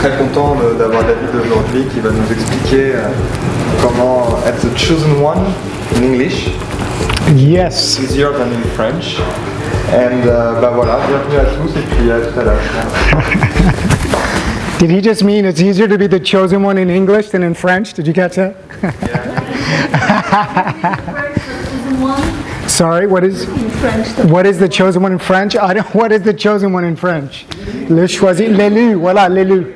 très content d'avoir David aujourd'hui qui va nous expliquer comment être the chosen one in English. Yes. Easier than in French. And voilà, bienvenue à tous et puis à tout à l'heure. Did he just mean it's easier to be the chosen one in English than in French? Did you catch that? Sorry, what is the chosen one in French? What is the chosen one in French? Le choisi, l'élu, voilà, l'élu.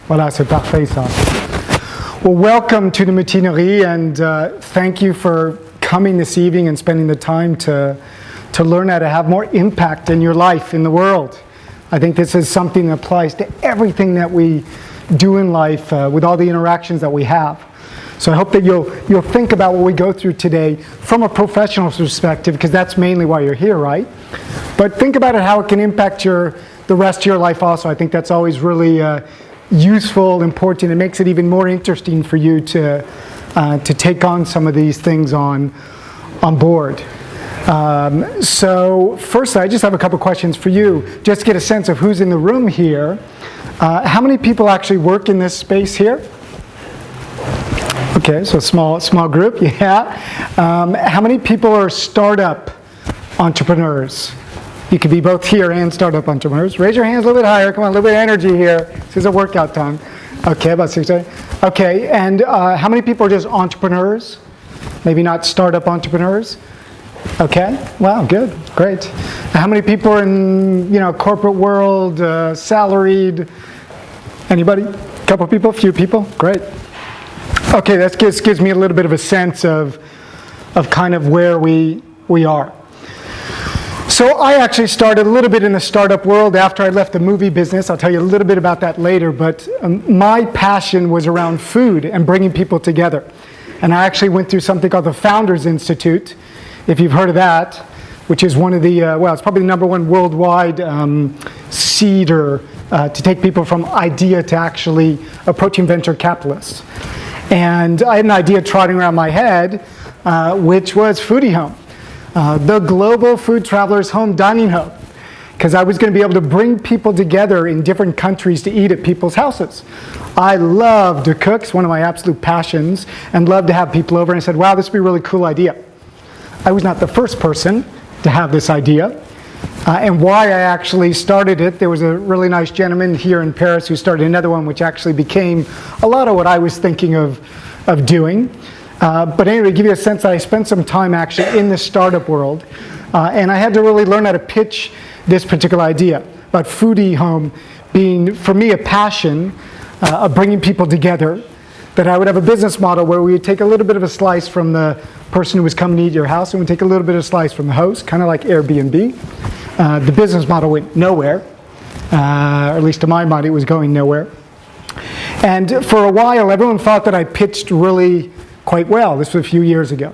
Voilà, c'est parfait ça. Well, welcome to the Mutinerie, and thank you for coming this evening and spending the time to learn how to have more impact in your life, in the world. I think this is something that applies to everything that we do in life with all the interactions that we have. So I hope that you'll think about what we go through today from a professional perspective, because that's mainly why you're here, right? But think about it, how it can impact the rest of your life also. I think that's always really useful, important. It makes it even more interesting for you to take on some of these things on board. So first, I just have a couple questions for you, just to get a sense of who's in the room here. How many people actually work in this space here? Okay, so small group, yeah. How many people are startup entrepreneurs? You could be both here and startup entrepreneurs. Raise your hands a little bit higher. Come on, a little bit of energy here. This is a workout time. Okay, about 60. Okay, and how many people are just entrepreneurs? Maybe not startup entrepreneurs? Okay, wow, good, great. How many people are in, corporate world, salaried? Anybody? A couple people, few people? Great. Okay, that gives me a little bit of a sense of kind of where we are. So I actually started a little bit in the startup world after I left the movie business. I'll tell you a little bit about that later, but my passion was around food and bringing people together. And I actually went through something called the Founders Institute, if you've heard of that, which is one of the, it's probably the number one worldwide seeder to take people from idea to actually approaching venture capitalists. And I had an idea trotting around my head, which was Foodie Home, the global food traveler's home dining home, because I was going to be able to bring people together in different countries to eat at people's houses. I love to cook, it's one of my absolute passions, and love to have people over, and I said, wow, this would be a really cool idea. I was not the first person to have this idea, and why I actually started it, there was a really nice gentleman here in Paris who started another one which actually became a lot of what I was thinking of doing. But anyway, to give you a sense, I spent some time actually in the startup world, and I had to really learn how to pitch this particular idea about Foodie Home being, for me, a passion of bringing people together, that I would have a business model where we would take a little bit of a slice from the person who was coming to eat your house, and we'd take a little bit of a slice from the host, kind of like Airbnb. The business model went nowhere, or at least to my mind, it was going nowhere. And for a while, everyone thought that I pitched really quite well. This was a few years ago.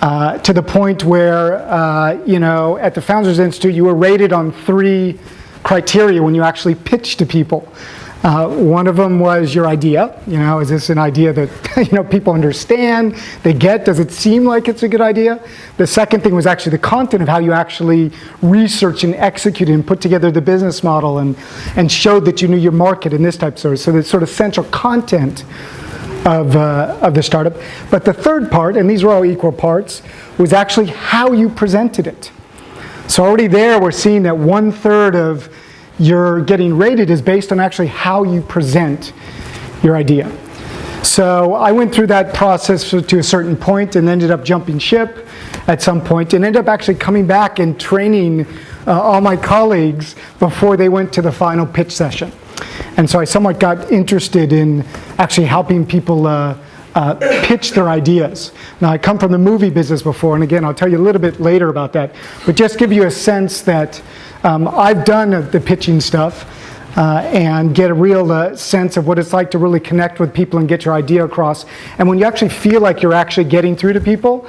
To the point where, at the Founders Institute, you were rated on 3 criteria when you actually pitched to people. One of them was your idea. Is this an idea that people understand, they get? Does it seem like it's a good idea? The second thing was actually the content of how you actually research and execute and put together the business model and showed that you knew your market and this type of service. So the sort of central content of the startup. But the third part, and these were all equal parts, was actually how you presented it. So already there we're seeing that 1/3 of your getting rated is based on actually how you present your idea. So I went through that process to a certain point and ended up jumping ship at some point and ended up actually coming back and training all my colleagues before they went to the final pitch session. And so I somewhat got interested in actually helping people pitch their ideas. Now I come from the movie business before, and again I'll tell you a little bit later about that, but just give you a sense that I've done the pitching stuff and get a real sense of what it's like to really connect with people and get your idea across. And when you actually feel like you're actually getting through to people,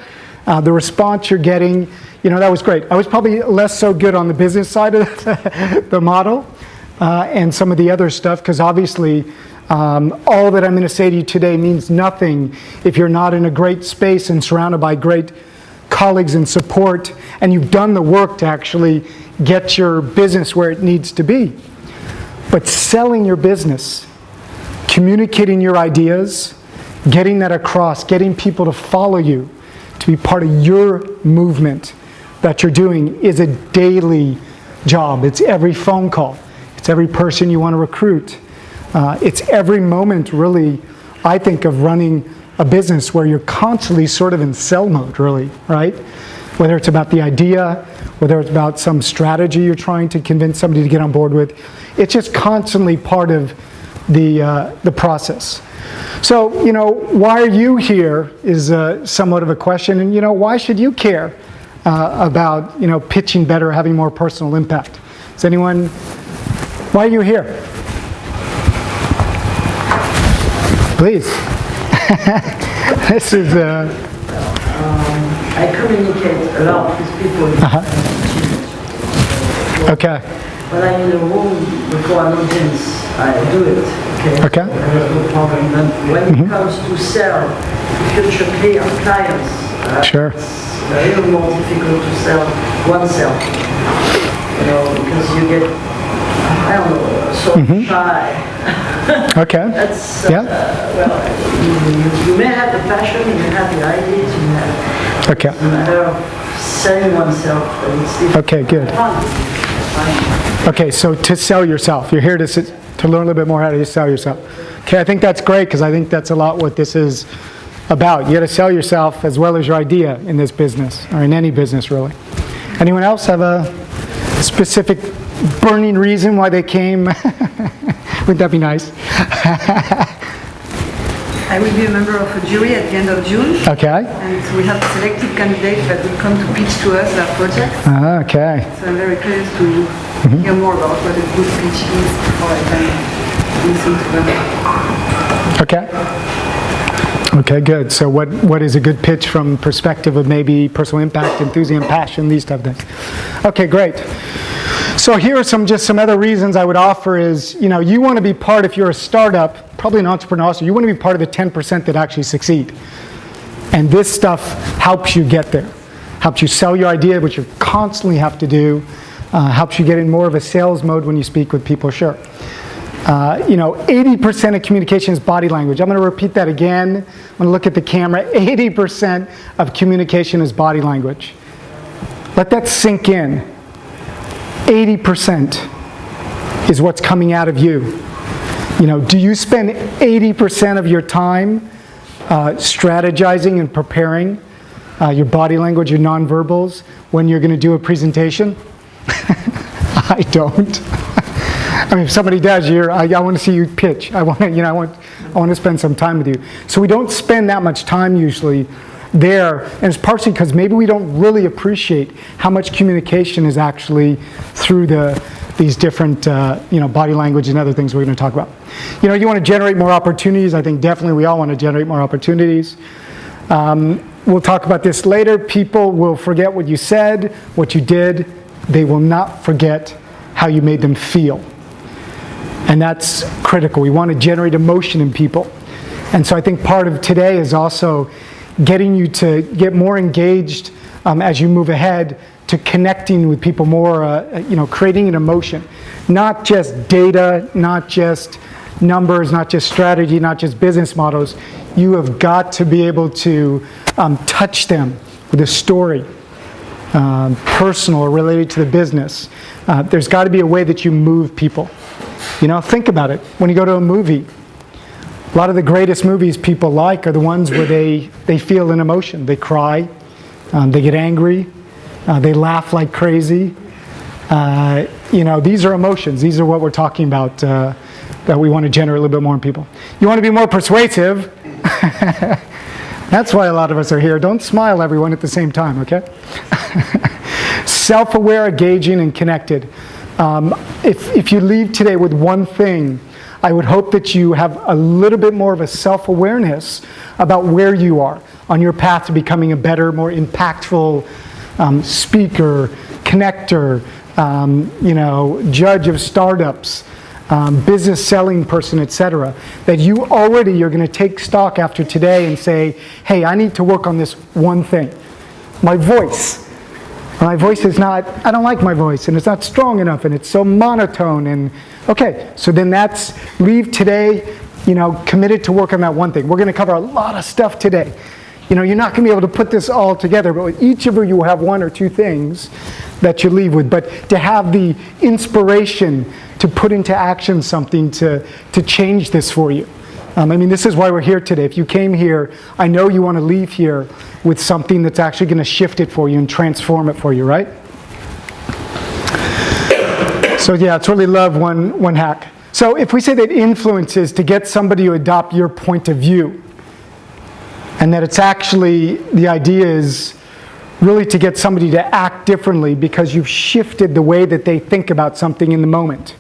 the response you're getting, that was great. I was probably less so good on the business side of the model and some of the other stuff, because obviously all that I'm going to say to you today means nothing if you're not in a great space and surrounded by great colleagues and support, and you've done the work to actually get your business where it needs to be. But selling your business communicating your ideas, getting that across, getting people to follow you, to be part of your movement that you're doing is a daily job. It's every phone call. It's every person you want to recruit. It's every moment, really, I think, of running a business where you're constantly sort of in sell mode, really, right? Whether it's about the idea, whether it's about some strategy you're trying to convince somebody to get on board with. It's just constantly part of the process. So, why are you here is somewhat of a question. And, why should you care about, pitching better, having more personal impact? Does anyone, why are you here? Please. This is... I communicate a lot with people. Okay. When I'm in a room before an audience, I do it. Okay. There's no problem. But when it comes to sell future clients, sure. It's a little more difficult to sell oneself. Because you get, I don't know, so shy. Okay. That's, yeah. You may have the passion, you have the ideas, you have. Okay. It's a matter of selling oneself. It's okay, good. Okay, so to sell yourself, you're here to learn a little bit more how to sell yourself. Okay, I think that's great because I think that's a lot what this is about. You got to sell yourself as well as your idea in this business or in any business, really. Anyone else have a specific burning reason why they came? Wouldn't that be nice? I will be a member of a jury at the end of June. Okay. And we have selected candidates that will come to pitch to us their projects. Okay. So I'm very curious to hear more about what a good pitch is before I can listen to them. Okay. Okay, good. So what is a good pitch from perspective of maybe personal impact, enthusiasm, passion, these type of things? Okay, great. So here are some other reasons I would offer is, you want to be part, if you're a startup, probably an entrepreneur also, you want to be part of the 10% that actually succeed. And this stuff helps you get there. Helps you sell your idea, which you constantly have to do. Helps you get in more of a sales mode when you speak with people, sure. 80% of communication is body language. I'm going to repeat that again. I'm going to look at the camera. 80% of communication is body language. Let that sink in. 80% is what's coming out of you. Do you spend 80% of your time strategizing and preparing your body language, your nonverbals, when you're going to do a presentation? I don't. I mean, if somebody does, I want to see you pitch. I want to spend some time with you. So we don't spend that much time usually there, and it's partially because maybe we don't really appreciate how much communication is actually through these different body language and other things we're going to talk about. You want to generate more opportunities. I think definitely we all want to generate more opportunities. We'll talk about this later. People will forget what you said, what you did. They will not forget how you made them feel. And that's critical. We want to generate emotion in people. And so I think part of today is also getting you to get more engaged as you move ahead to connecting with people more, creating an emotion. Not just data, not just numbers, not just strategy, not just business models. You have got to be able to touch them with a story, personal or related to the business. There's got to be a way that you move people. Think about it. When you go to a movie, a lot of the greatest movies people like are the ones where they feel an emotion. They cry, they get angry, they laugh like crazy. These are emotions. These are what we're talking about that we want to generate a little bit more in people. You want to be more persuasive. That's why a lot of us are here. Don't smile, everyone, at the same time, okay? Self-aware, engaging, and connected. If you leave today with one thing, I would hope that you have a little bit more of a self-awareness about where you are on your path to becoming a better, more impactful speaker, connector, judge of startups, business selling person, etc. That you already are going to take stock after today and say, hey, I need to work on this one thing. My voice. My voice is not, I don't like my voice, and it's not strong enough, and it's so monotone, and okay, so then leave today committed to work on that one thing. We're going to cover a lot of stuff today. You're not going to be able to put this all together, but with each of you will have one or two things that you leave with. But to have the inspiration to put into action something to change this for you. This is why we're here today. If you came here, I know you want to leave here with something that's actually going to shift it for you and transform it for you, right? So yeah, it's really love one hack. So if we say that influence is to get somebody to adopt your point of view, and that it's actually, the idea is really to get somebody to act differently because you've shifted the way that they think about something in the moment.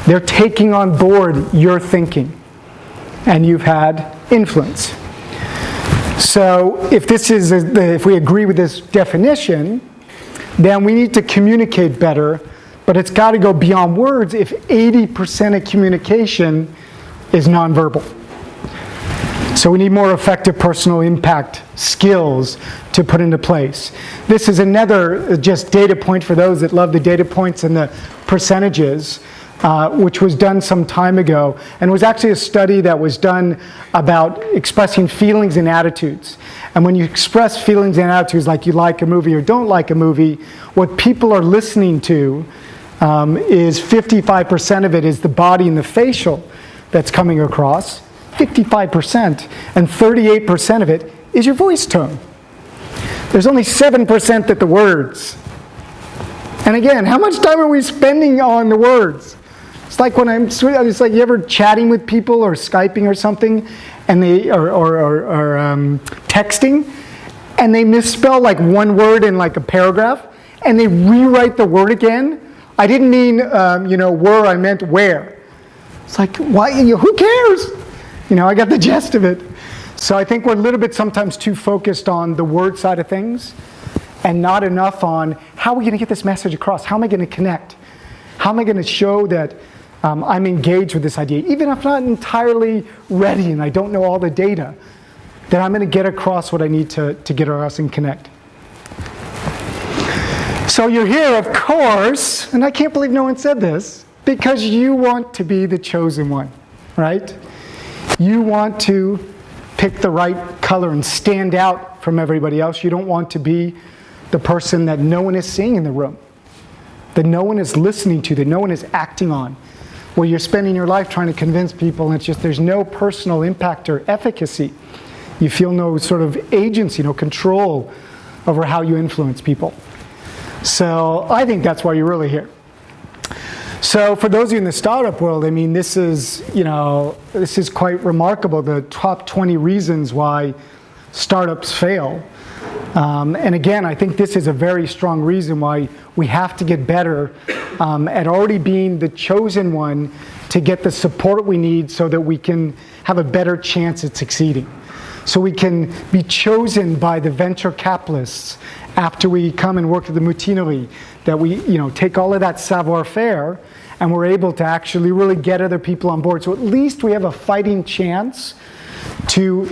They're taking on board your thinking, and you've had influence. So if we agree with this definition, then we need to communicate better, but it's got to go beyond words if 80% of communication is nonverbal. So we need more effective personal impact skills to put into place. This is another just data point for those that love the data points and the percentages, which was done some time ago, and was actually a study that was done about expressing feelings and attitudes. And when you express feelings and attitudes like you like a movie or don't like a movie, what people are listening to is 55% of it is the body and the facial that's coming across, 55%, and 38% of it is your voice tone. There's only 7% that the words. And again, how much time are we spending on the words? It's like it's like you ever chatting with people or Skyping or something, and they or texting, and they misspell like one word in like a paragraph, and they rewrite the word again. I didn't mean were, I meant where. It's like, why? Who cares? I got the gist of it. So I think we're a little bit sometimes too focused on the word side of things, and not enough on how are we going to get this message across? How am I going to connect? How am I going to show that I'm engaged with this idea? Even if I'm not entirely ready and I don't know all the data, that I'm going to get across what I need to get across and connect. So you're here, of course, and I can't believe no one said this, because you want to be the chosen one, right? You want to pick the right color and stand out from everybody else. You don't want to be the person that no one is seeing in the room, that no one is listening to, that no one is acting on, where you're spending your life trying to convince people and it's just there's no personal impact or efficacy. You feel no sort of agency, no control over how you influence people. So I think that's why you're really here. So for those of you in the startup world, this is quite remarkable, the top 20 reasons why startups fail. And again, I think this is a very strong reason why we have to get better at already being the chosen one to get the support we need so that we can have a better chance at succeeding. So we can be chosen by the venture capitalists after we come and work at the mutinerie, that we take all of that savoir-faire and we're able to actually really get other people on board. So at least we have a fighting chance to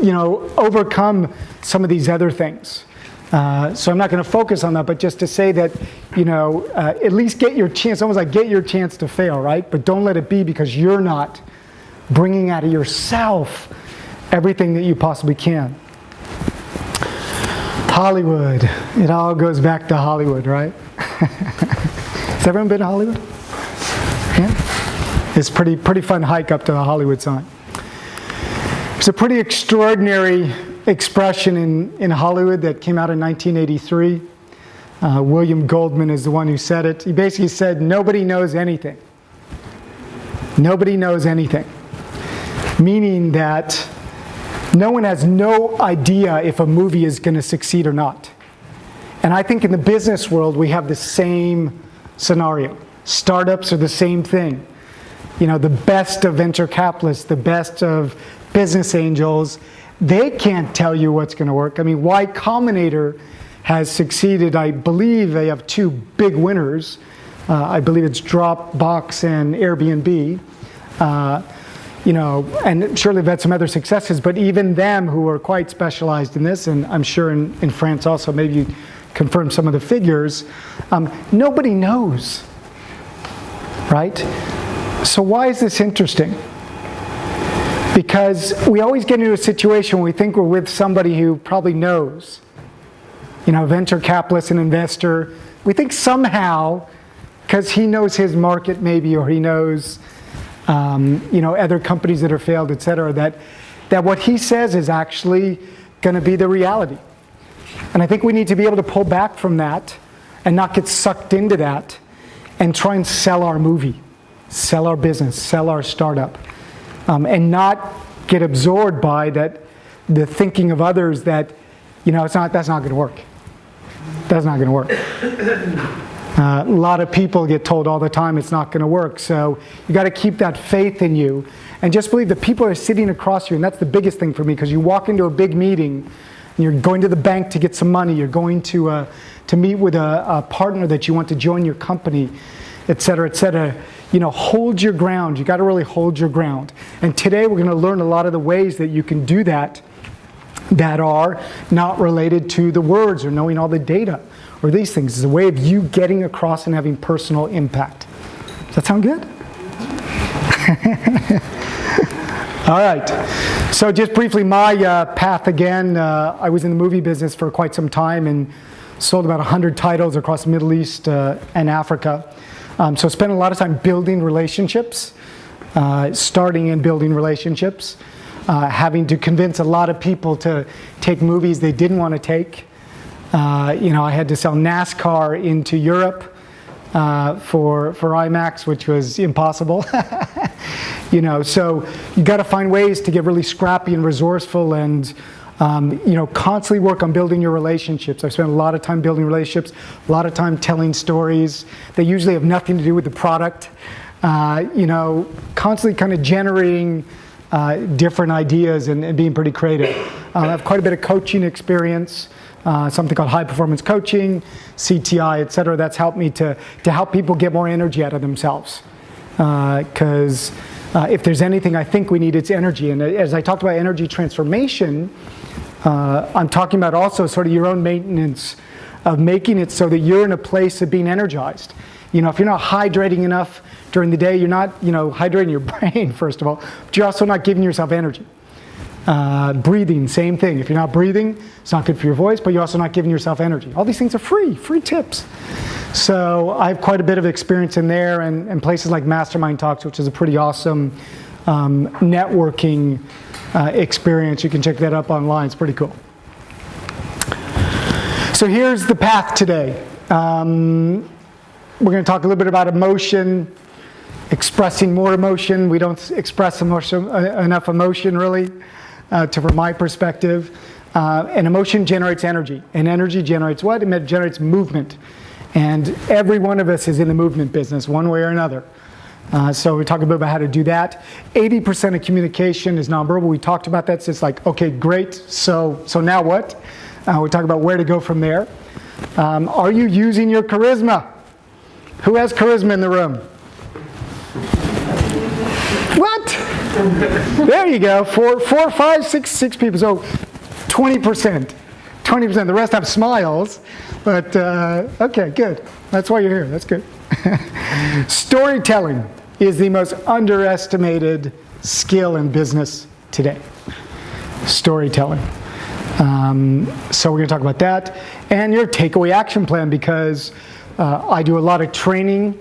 overcome some of these other things. So I'm not going to focus on that, but just to say that, at least get your chance, almost like get your chance to fail, right? But don't let it be because you're not bringing out of yourself everything that you possibly can. Hollywood. It all goes back to Hollywood, right? Has everyone been to Hollywood? Yeah? It's pretty fun hike up to the Hollywood sign. It's a pretty extraordinary expression in Hollywood that came out in 1983. William Goldman is the one who said it. He basically said, nobody knows anything. Nobody knows anything. Meaning that no one has no idea if a movie is going to succeed or not. And I think in the business world, we have the same scenario. Startups are the same thing. The best of venture capitalists, the best of business angels, they can't tell you what's going to work. Y Combinator has succeeded. I believe they have two big winners. I believe it's Dropbox and Airbnb. And surely they've had some other successes, but even them who are quite specialized in this, and I'm sure in France also, maybe you confirm some of the figures, nobody knows, right? So why is this interesting? Because we always get into a situation where we think we're with somebody who probably knows. You know, venture capitalist, an investor. We think somehow, because he knows his market maybe, or he knows, you know, other companies that have failed, et cetera, that what he says is actually going to be the reality. And I think we need to be able to pull back from that and not get sucked into that and try and sell our movie, sell our business, sell our startup, and not get absorbed by the thinking of others that, you know, that's not going to work. That's not going to work. A lot of people get told all the time it's not going to work. So you got to keep that faith in you and just believe that people are sitting across you. And that's the biggest thing for me, because you walk into a big meeting and you're going to the bank to get some money. You're going to meet with a partner that you want to join your company, et cetera, et cetera. You know, hold your ground. You got to really hold your ground. And today we're going to learn a lot of the ways that you can do that are not related to the words or knowing all the data or these things. It's a way of you getting across and having personal impact. Does that sound good? All right. So just briefly, my path again, I was in the movie business for quite some time and sold about 100 titles across the Middle East and Africa. So spent a lot of time building relationships, starting and building relationships, having to convince a lot of people to take movies they didn't want to take. You know, I had to sell NASCAR into Europe for IMAX, which was impossible. You know, so you got to find ways to get really scrappy and resourceful and you know, constantly work on building your relationships. I've spent a lot of time building relationships, a lot of time telling stories that usually have nothing to do with the product. You know, constantly kind of generating different ideas and being pretty creative. I have quite a bit of coaching experience, something called high performance coaching, CTI, et cetera. That's helped me to help people get more energy out of themselves. Because if there's anything I think we need, it's energy. And as I talked about energy transformation, I'm talking about also sort of your own maintenance of making it so that you're in a place of being energized. You know, if you're not hydrating enough during the day, you're not, you know, hydrating your brain, first of all, but you're also not giving yourself energy. Breathing, same thing. If you're not breathing, it's not good for your voice, but you're also not giving yourself energy. All these things are free tips. So I have quite a bit of experience in there and places like Mastermind Talks, which is a pretty awesome networking experience. You can check that up online. It's pretty cool. So here's the path today. We're going to talk a little bit about emotion, expressing more emotion. We don't express enough emotion, really, from my perspective. And emotion generates energy. And energy generates what? It generates movement. And every one of us is in the movement business, one way or another. So we talk a bit about how to do that. 80% of communication is nonverbal. We talked about that. So it's like, okay, great. So now what? We talk about where to go from there. Are you using your charisma? Who has charisma in the room? What? There you go. Four, five, six people. So 20%. 20%. The rest have smiles. But, okay, good. That's why you're here. That's good. Storytelling is the most underestimated skill in business today. Storytelling. So we're going to talk about that. And your takeaway action plan, because I do a lot of training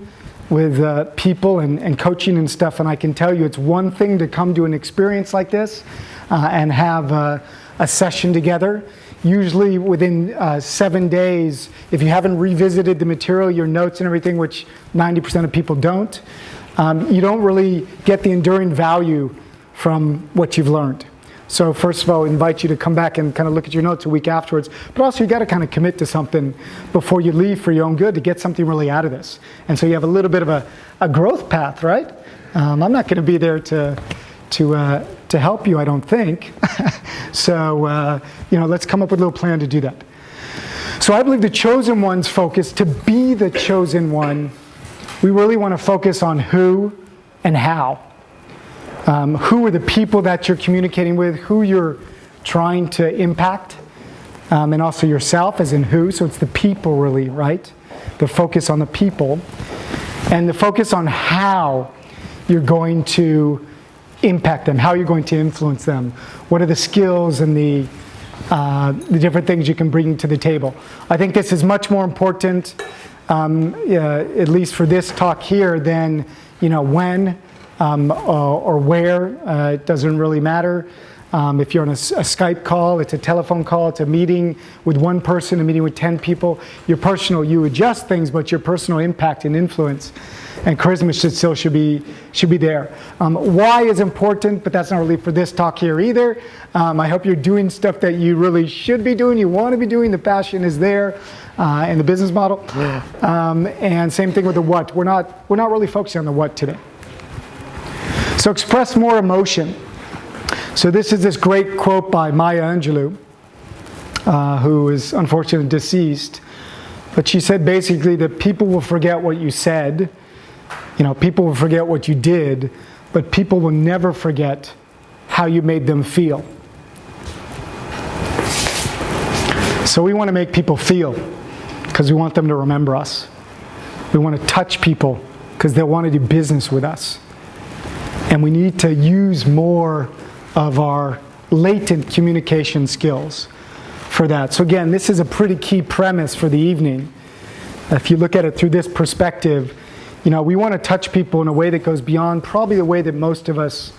with people and coaching and stuff, and I can tell you it's one thing to come to an experience like this and have a session together. Usually within 7 days, if you haven't revisited the material, your notes and everything, which 90% of people don't, you don't really get the enduring value from what you've learned. So first of all, I invite you to come back and kind of look at your notes a week afterwards. But also you got to kind of commit to something before you leave for your own good to get something really out of this. And so you have a little bit of a growth path, right? I'm not going to be there to help you, I don't think. So, you know, let's come up with a little plan to do that. So I believe the chosen one's focus, to be the chosen one, we really want to focus on who and how. Who are the people that you're communicating with, who you're trying to impact, and also yourself as in who. So it's the people really, right? The focus on the people. And the focus on how you're going to impact them, how you're going to influence them, what are the skills and the different things you can bring to the table. I think this is much more important, at least for this talk here, than when or where. It doesn't really matter. If you're on a Skype call, it's a telephone call, it's a meeting with one person, a meeting with 10 people. You adjust things, but your personal impact and influence and charisma should be there. Why is important, but that's not really for this talk here either. I hope you're doing stuff that you really should be doing, you want to be doing, the passion is there, and the business model. And same thing with the what. We're not really focusing on the what today. So express more emotion. So this is this great quote by Maya Angelou, who is unfortunately deceased. But she said basically that people will forget what you said, people will forget what you did, but people will never forget how you made them feel. So we want to make people feel because we want them to remember us. We want to touch people because they'll want to do business with us. And we need to use more of our latent communication skills for that. So again, this is a pretty key premise for the evening. If you look at it through this perspective, we want to touch people in a way that goes beyond probably the way that most of us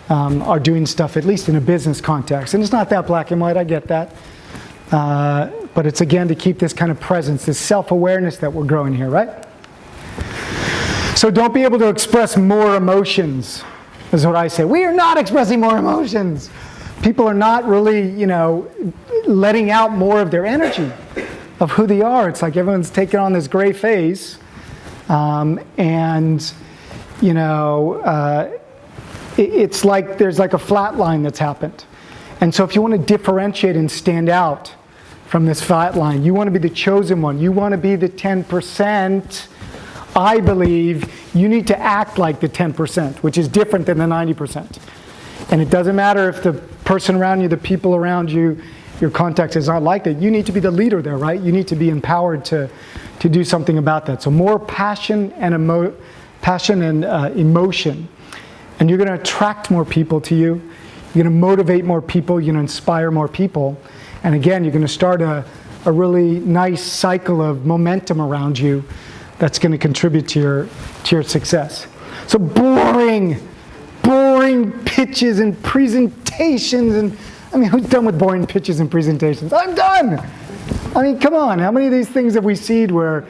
are doing stuff, at least in a business context. And it's not that black and white, I get that. But it's again to keep this kind of presence, this self-awareness that we're growing here, right? So don't be able to express more emotions, is what I say. We are not expressing more emotions. People are not really, letting out more of their energy, of who they are. It's like everyone's taking on this gray face, it's like there's like a flat line that's happened. And so if you want to differentiate and stand out from this flat line, you want to be the chosen one. You want to be the 10%. I believe you need to act like the 10%, which is different than the 90%. And it doesn't matter if the person around you, the people around you, your context is not like that. You need to be the leader there, right? You need to be empowered to do something about that. So more passion and emotion. And you're going to attract more people to you. You're going to motivate more people. You're going to inspire more people. And again, you're going to start a really nice cycle of momentum around you that's going to contribute to your success. So boring pitches and presentations, and who's done with boring pitches and presentations? I'm done. Come on, how many of these things have we seen where,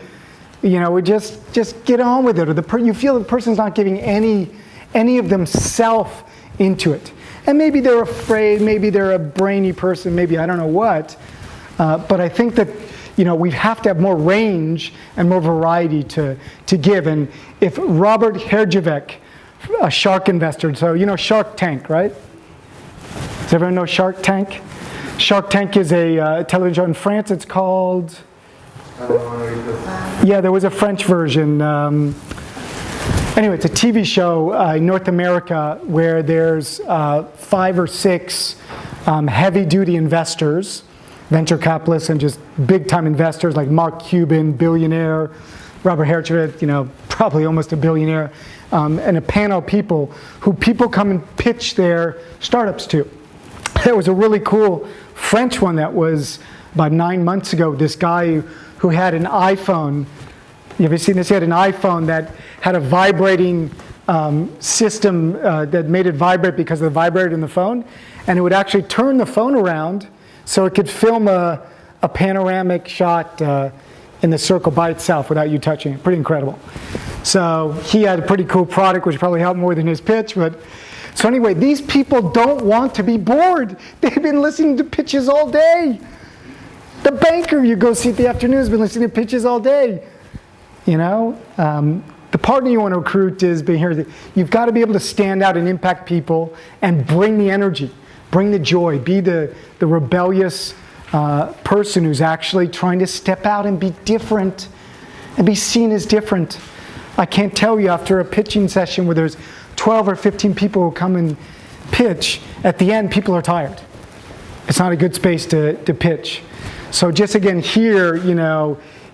we just get on with it, or you feel the person's not giving any of themselves into it. And maybe they're afraid, maybe they're a brainy person, maybe I don't know what, but I think that we have to have more range and more variety to give. And if Robert Herjavec, a shark investor, so Shark Tank, right? Does everyone know Shark Tank? Shark Tank is a television show in France. It's called... Yeah, there was a French version. Anyway, it's a TV show in North America where there's 5 or 6 heavy-duty investors, venture capitalists and just big-time investors like Mark Cuban, billionaire, Robert Herjavec, probably almost a billionaire, and a panel of people come and pitch their startups to. There was a really cool French one that was about 9 months ago. This guy who had an iPhone. You ever seen this? He had an iPhone that had a vibrating system that made it vibrate because of the vibrator in the phone, and it would actually turn the phone around so it could film a panoramic shot in the circle by itself without you touching it. Pretty incredible. So he had a pretty cool product, which probably helped more than his pitch. So anyway, these people don't want to be bored. They've been listening to pitches all day. The banker you go see at the afternoon has been listening to pitches all day. The partner you want to recruit is being here. You've got to be able to stand out and impact people and bring the energy, bring the joy, be the rebellious person who's actually trying to step out and be different and be seen as different. I can't tell you, after a pitching session where there's 12 or 15 people who come and pitch, at the end people are tired. It's not a good space to pitch. So just again here,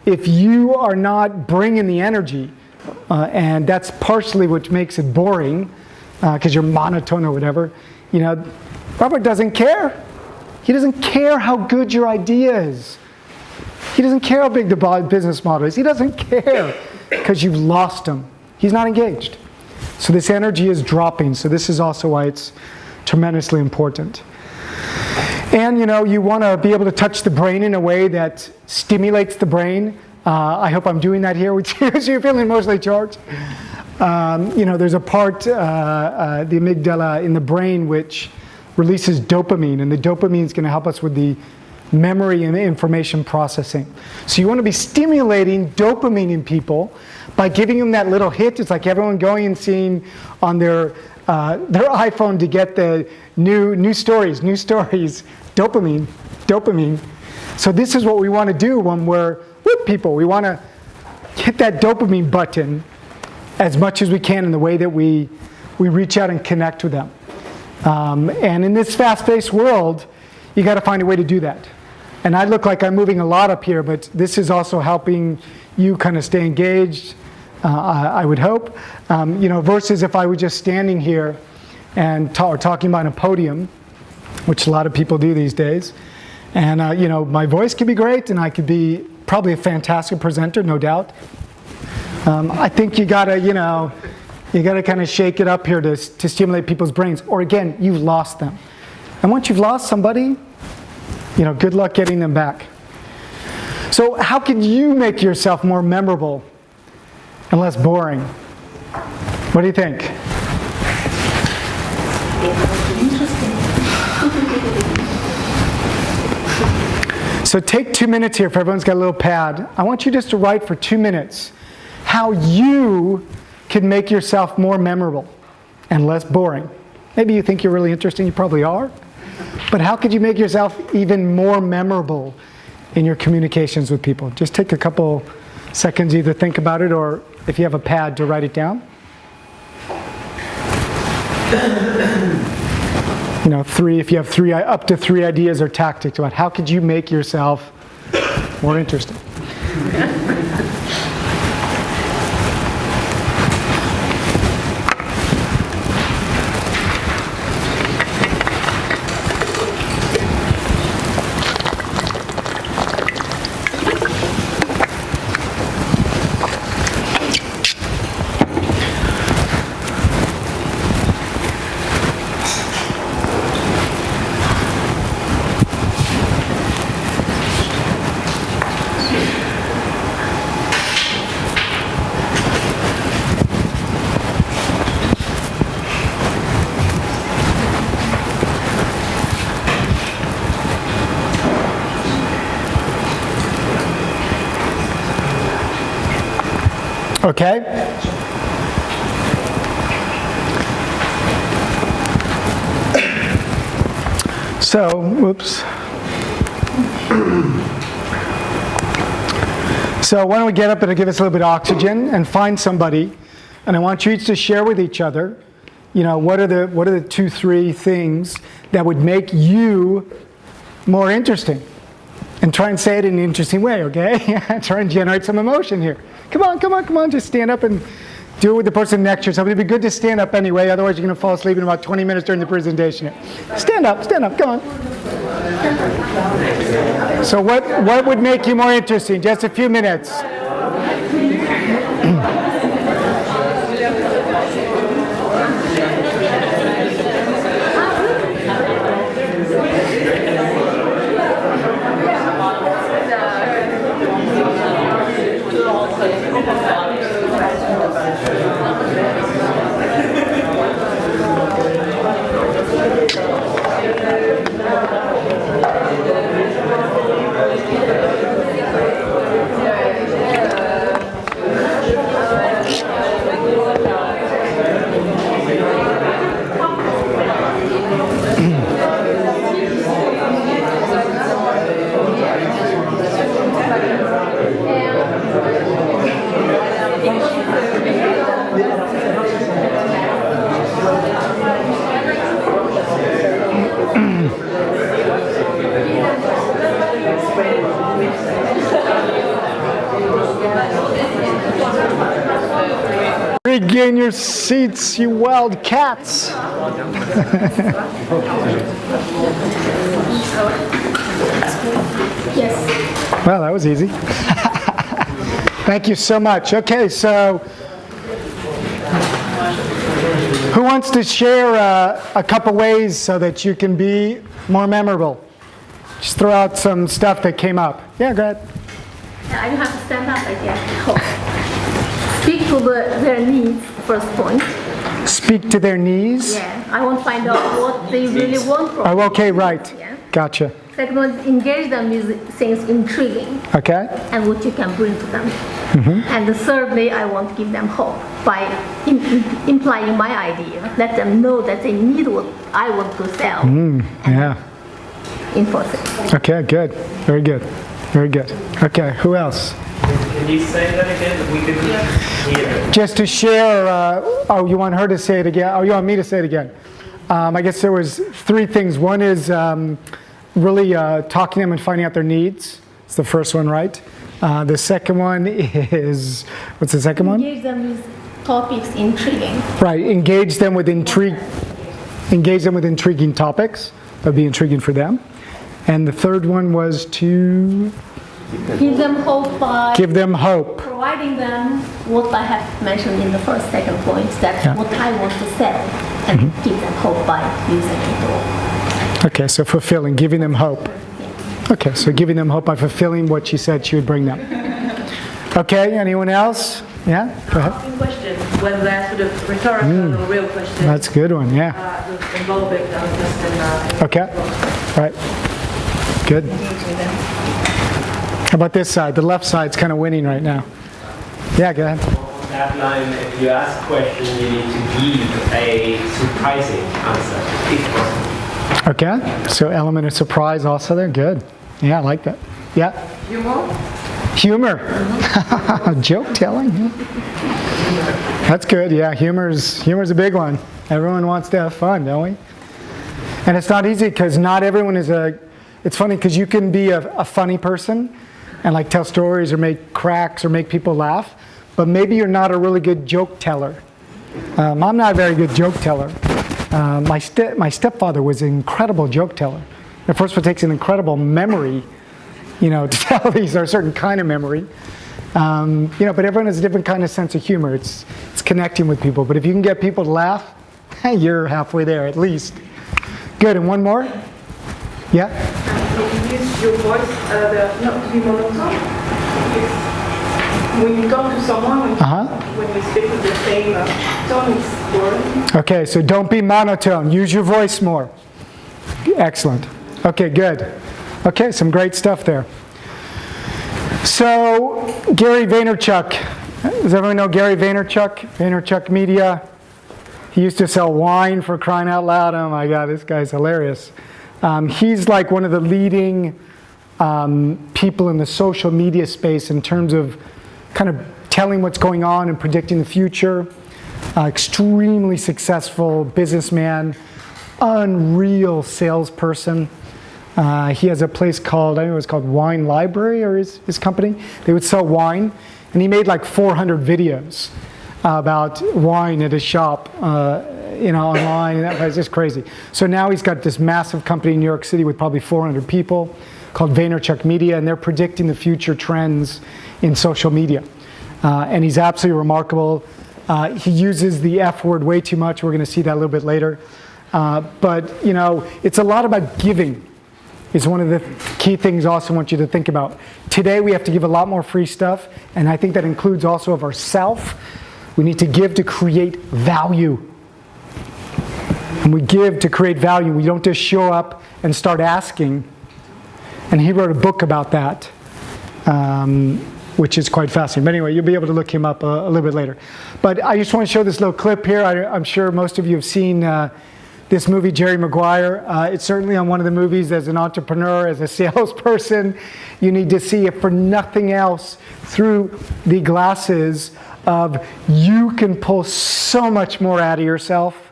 if you are not bringing the energy, and that's partially what makes it boring, because you're monotone or whatever. You know, Robert doesn't care. He doesn't care how good your idea is. He doesn't care how big the business model is. He doesn't care because you've lost him. He's not engaged. So this energy is dropping. So this is also why it's tremendously important. And you know, you want to be able to touch the brain in a way that stimulates the brain. I hope I'm doing that here with you, so you're feeling emotionally charged. You know, there's a part, the amygdala in the brain, which releases dopamine, and the dopamine is going to help us with the memory and information processing. So you want to be stimulating dopamine in people by giving them that little hit. It's like everyone going and seeing on their iPhone to get the new stories, dopamine. So this is what we want to do when we're with people. We want to hit that dopamine button as much as we can in the way that we reach out and connect with them. And in this fast-paced world, you got to find a way to do that. And I look like I'm moving a lot up here, but this is also helping you kind of stay engaged, I would hope. You know, versus if I were just standing here and talking about a podium, which a lot of people do these days. And, you know, my voice could be great, and I could be probably a fantastic presenter, no doubt. I think you gotta kind of shake it up here to stimulate people's brains. Or again, you've lost them. And once you've lost somebody, you know, good luck getting them back. So how can you make yourself more memorable and less boring? What do you think? So take 2 minutes here, if everyone's got a little pad. I want you just to write for 2 minutes how you can make yourself more memorable and less boring. Maybe you think you're really interesting, you probably are. But how could you make yourself even more memorable in your communications with people? Just take a couple seconds, either think about it or if you have a pad to write it down. You know, if you have up to three ideas or tactics about how could you make yourself more interesting. Okay? So, whoops. So why don't we get up and give us a little bit of oxygen and find somebody, and I want you each to share with each other, you know, what are the 2, 3 things that would make you more interesting? And try and say it in an interesting way, okay? Try and generate some emotion here. Come on, just stand up and do it with the person next to you. So it'd be good to stand up anyway, otherwise you're going to fall asleep in about 20 minutes during the presentation. Stand up, come on. So what would make you more interesting? Just a few minutes. Regain your seats, you wild cats. Yes. Well, that was easy. Thank you so much. Okay, so who wants to share a couple ways so that you can be more memorable? Just throw out some stuff that came up. Yeah, go ahead. I don't have to stand up, I guess. Speak to their needs, first point. Speak to their knees? Yeah, I want to find out what they really want from Oh, me. okay, right. Yeah. Gotcha. Second one is engage them with things intriguing Okay. and what you can bring to them. And the thirdly, I want to give them hope by implying my idea. Let them know that they need what I want to sell. Yeah. Enforce it. Okay, good. Very good. Very good. Okay, who else? Can you say that again? We could hear. Just to share, oh, you want her to say it again? Oh, you want me to say it again? I guess there was three things. One is really talking to them and finding out their needs. It's the first one, right? The second one is, what's the second one? Engage them with topics intriguing. Right, engage them with intriguing topics. That'd be intriguing for them. And the third one was to Give them hope by give them hope. providing them what I have mentioned in the first, second point, that Yeah. what I want to sell, and give them hope by using it all. Okay, so fulfilling, giving them hope. Okay, so giving them hope by fulfilling what she said she would bring them. Okay, anyone else? Yeah, go ahead. Question, whether they're sort of rhetorical or real questions. That's a good one, yeah. Involving them just in Okay, right. Good. How about this side? The left side's kind of winning right now. Yeah, go ahead. On that line, if you ask a question, you need to give a surprising answer, if possible. Okay, so element of surprise also there. Good. Yeah, I like that. Yeah. Humor. Joke telling. Yeah. That's good. Yeah, humor's a big one. Everyone wants to have fun, don't we? And it's not easy because not everyone is it's funny because you can be a funny person and like tell stories or make cracks or make people laugh, but maybe you're not a really good joke teller. I'm not a very good joke teller. My stepfather was an incredible joke teller. At first, it takes an incredible memory, to tell these are a certain kind of memory. But everyone has a different kind of sense of humor. It's connecting with people. But if you can get people to laugh, you're halfway there at least. Good. And one more. Yeah. You use your voice not to be monotone. When you talk to someone, when you speak with the same tone, it's boring. Okay, so don't be monotone. Use your voice more. Excellent. Okay, good. Okay, some great stuff there. So, Gary Vaynerchuk. Does everyone know Gary Vaynerchuk? Vaynerchuk Media. He used to sell wine, for crying out loud. Oh my God, this guy's hilarious. He's like one of the leading people in the social media space in terms of kind of telling what's going on and predicting the future. Extremely successful businessman, unreal salesperson. He has a place called, I think it was called Wine Library, or his company. They would sell wine, and he made like 400 videos about wine at his shop, online, and that was just crazy. So now he's got this massive company in New York City with probably 400 people called Vaynerchuk Media, and they're predicting the future trends in social media. And he's absolutely remarkable. He uses the F word way too much. We're going to see that a little bit later. But it's a lot about giving. Is one of the key things I also want you to think about. Today we have to give a lot more free stuff, and I think that includes also of ourself. We need to give to create value. And we give to create value. We don't just show up and start asking. And he wrote a book about that, which is quite fascinating. But anyway, you'll be able to look him up a little bit later. But I just want to show this little clip here. I'm sure most of you have seen this movie, Jerry Maguire. It's certainly on one of the movies as an entrepreneur, as a salesperson. You need to see it for nothing else through the glasses of you can pull so much more out of yourself,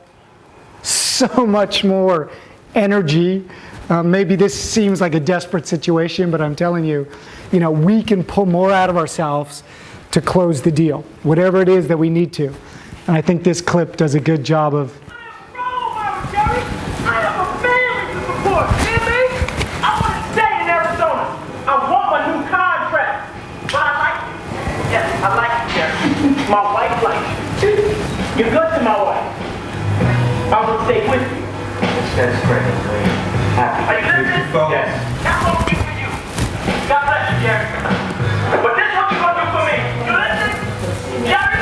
so much more energy. Maybe this seems like a desperate situation, but I'm telling you, we can pull more out of ourselves to close the deal, whatever it is that we need to. And I think this clip does a good job of my wife likes you. You're good to my wife. I will stay with you. That's great. I'm really happy. Are you listening? Yes. That's what I'm for you. God bless you, Jerry. But this is what you're going to do for me. You listening? Jerry?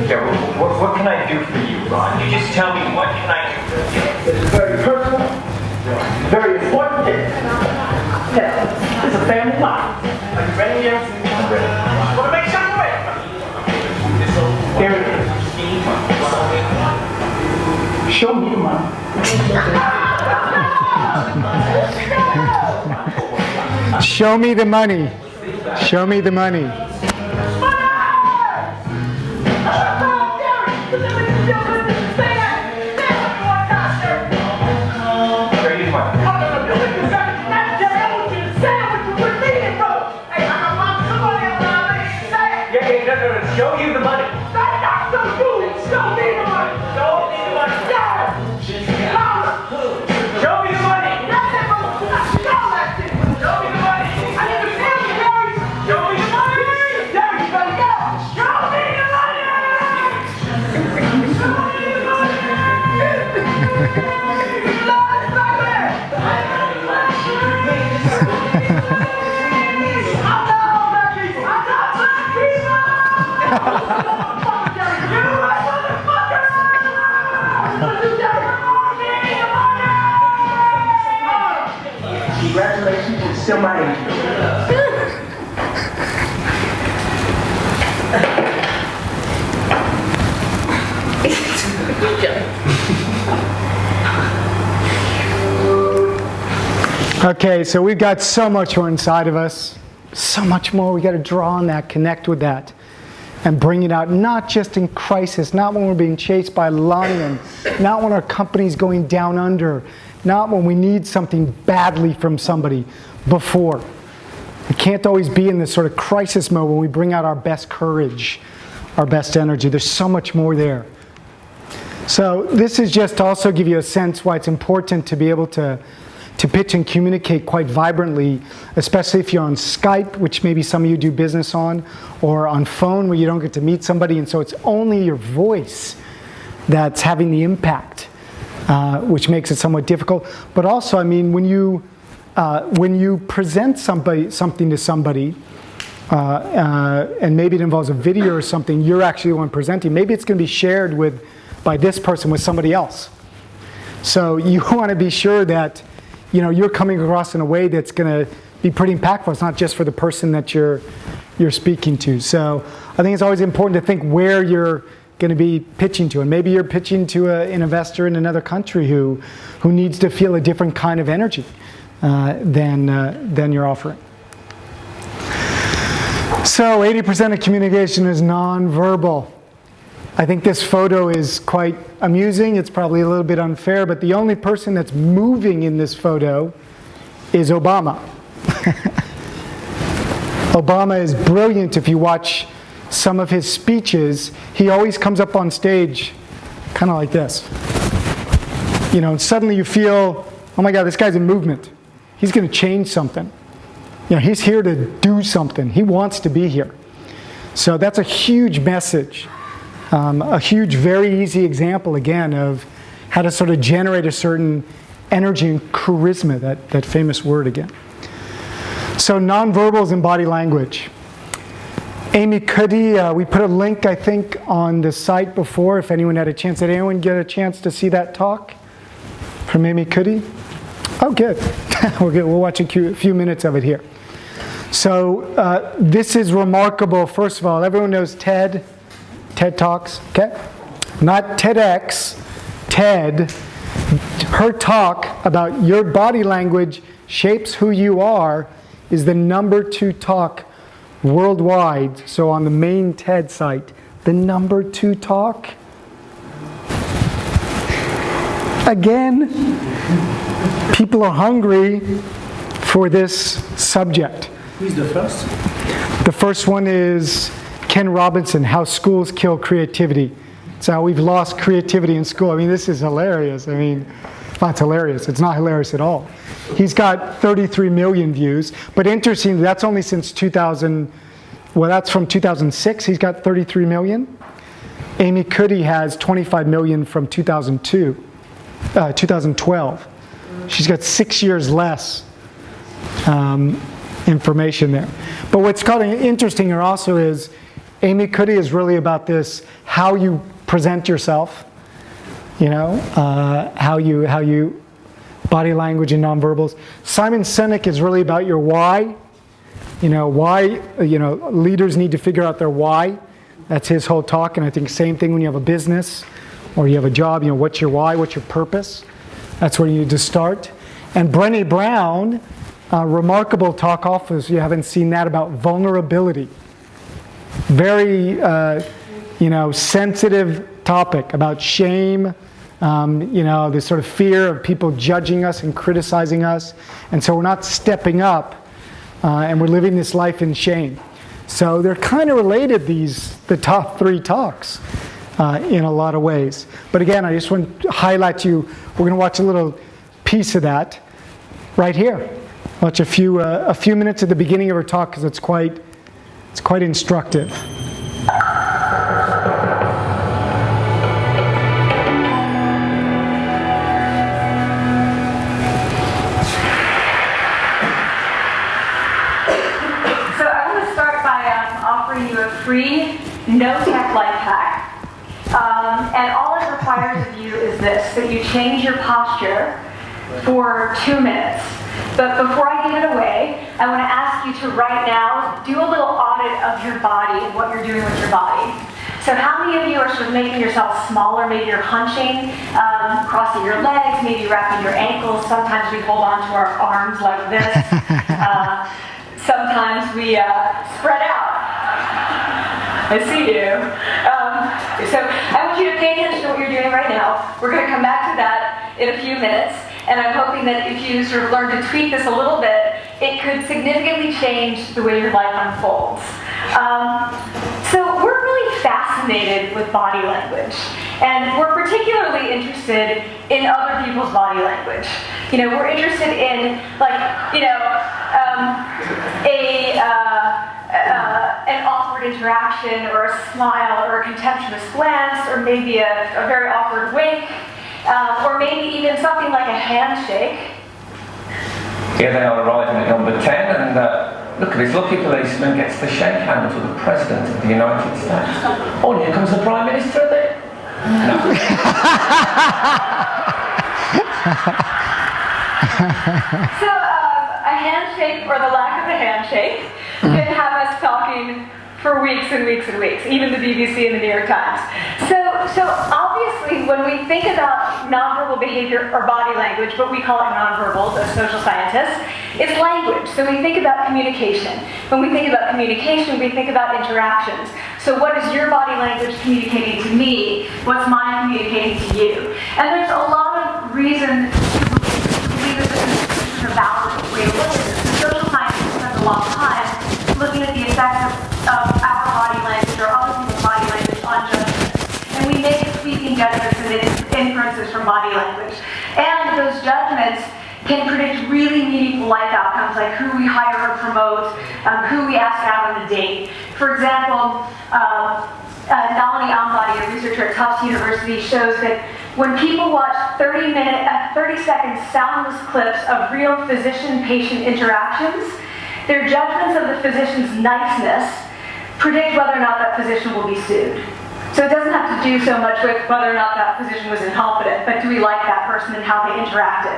Yeah, what can I do for you, Ron? You just tell me what can I do for you. It's very personal, very important. Yeah, it's a family life. Are you ready, Jerry? I'm ready. I want to make sure you're ready. Here it is. Show me the money. show me the money. Show me the money. Show you the money. That's not so good. Show me the money. Show me the money. Yeah. Show me the money. Show me the money. I need to feel you, Jerry. Show me the money. Jerry, you better go. Show me the money. Show me the money. Congratulations, you're still my angel. Okay, so we've got so much more inside of us. So much more. We got to draw on that, connect with that, and bring it out, not just in crisis, not when we're being chased by a lion, not when our company's going down under, not when we need something badly from somebody before. We can't always be in this sort of crisis mode when we bring out our best courage, our best energy. There's so much more there. So this is just to also give you a sense why it's important to be able to pitch and communicate quite vibrantly, especially if you're on Skype, which maybe some of you do business on, or on phone where you don't get to meet somebody, and so it's only your voice that's having the impact, which makes it somewhat difficult. But also, I mean, when you present something to somebody, and maybe it involves a video or something, you're actually the one presenting. Maybe it's going to be shared by this person with somebody else. So you want to be sure that you're coming across in a way that's going to be pretty impactful. It's not just for the person that you're speaking to. So I think it's always important to think where you're going to be pitching to. And maybe you're pitching to an investor in another country who needs to feel a different kind of energy than you're offering. So 80% of communication is nonverbal. I think this photo is quite amusing. It's probably a little bit unfair, but the only person that's moving in this photo is Obama. Obama is brilliant. If you watch some of his speeches, he always comes up on stage kind of like this. And suddenly you feel, oh my God, this guy's in movement. He's going to change something. He's here to do something. He wants to be here. So that's a huge message. A huge, very easy example, again, of how to sort of generate a certain energy and charisma, that famous word again. So nonverbals and body language. Amy Cuddy, we put a link, I think, on the site before, if anyone had a chance. Did anyone get a chance to see that talk from Amy Cuddy? Oh, good. We'll watch a few minutes of it here. So this is remarkable. First of all, everyone knows TED Talks, okay? Not TEDx, TED. Her talk about your body language shapes who you are is the #2 talk worldwide. So on the main TED site, the #2 talk. Again, people are hungry for this subject. Who's the first? The first one is Ken Robinson, How Schools Kill Creativity. It's how we've lost creativity in school. I mean, this is hilarious. I mean, well, it's hilarious. It's not hilarious at all. He's got 33 million views, but interestingly, that's only since 2000. Well, that's from 2006. He's got 33 million. Amy Cuddy has 25 million from 2012. She's got 6 years less information there. But what's kind of interesting here also is Amy Cuddy is really about this, how you present yourself, you know, how you body language and nonverbals. Simon Sinek is really about your why. You know, why, you know, leaders need to figure out their why. That's his whole talk, and I think same thing when you have a business or you have a job, you know, what's your why, what's your purpose? That's where you need to start. And Brené Brown, remarkable talk also, if you haven't seen that, about vulnerability. Very, you know, sensitive topic about shame, you know, this sort of fear of people judging us and criticizing us. And so we're not stepping up, and we're living this life in shame. So they're kind of related, the top three talks, in a lot of ways. But again, I just want to highlight to you, we're going to watch a little piece of that right here. Watch a few minutes at the beginning of her talk because it's quite instructive. Free, no-tech life hack. And all it requires of you is this, that you change your posture for 2 minutes. But before I give it away, I want to ask you to right now do a little audit of your body and what you're doing with your body. So how many of you are sort of making yourself smaller? Maybe you're hunching, crossing your legs, maybe wrapping your ankles. Sometimes we hold on to our arms like this. Sometimes we spread out. I see you. So I want you to pay attention to what you're doing right now. We're going to come back to that in a few minutes. And I'm hoping that if you sort of learn to tweak this a little bit, it could significantly change the way your life unfolds. So we're really fascinated with body language. And we're particularly interested in other people's body language. You know, we're interested in, like, you know, an awkward interaction or a smile or a contemptuous glance or maybe a very awkward wink or maybe even something like a handshake. Here they are arriving at number 10 and look at this lucky policeman gets to shake hands with the President of the United States. Oh, and here comes the Prime Minister there. No. So a handshake or the lack of a handshake can have us talking for weeks and weeks and weeks, even the BBC and the New York Times. So obviously when we think about nonverbal behavior or body language, but we call it nonverbals as social scientists, it's language. So we think about communication. When we think about communication, we think about interactions. So what is your body language communicating to me? What's mine communicating to you? And there's a lot of reason to believe that this is a valid way to look at this. The social scientists spend a long time looking at the effects of our body language or other people's body language on judgment. And we make sweeping judgments and inferences from body language. And those judgments can predict really meaningful life outcomes, like who we hire or promote, who we ask out on a date. For example, Nalini Ambati, a researcher at Tufts University, shows that when people watch 30-second soundless clips of real physician-patient interactions, their judgments of the physician's niceness predict whether or not that physician will be sued. So it doesn't have to do so much with whether or not that physician was incompetent, but do we like that person and how they interacted?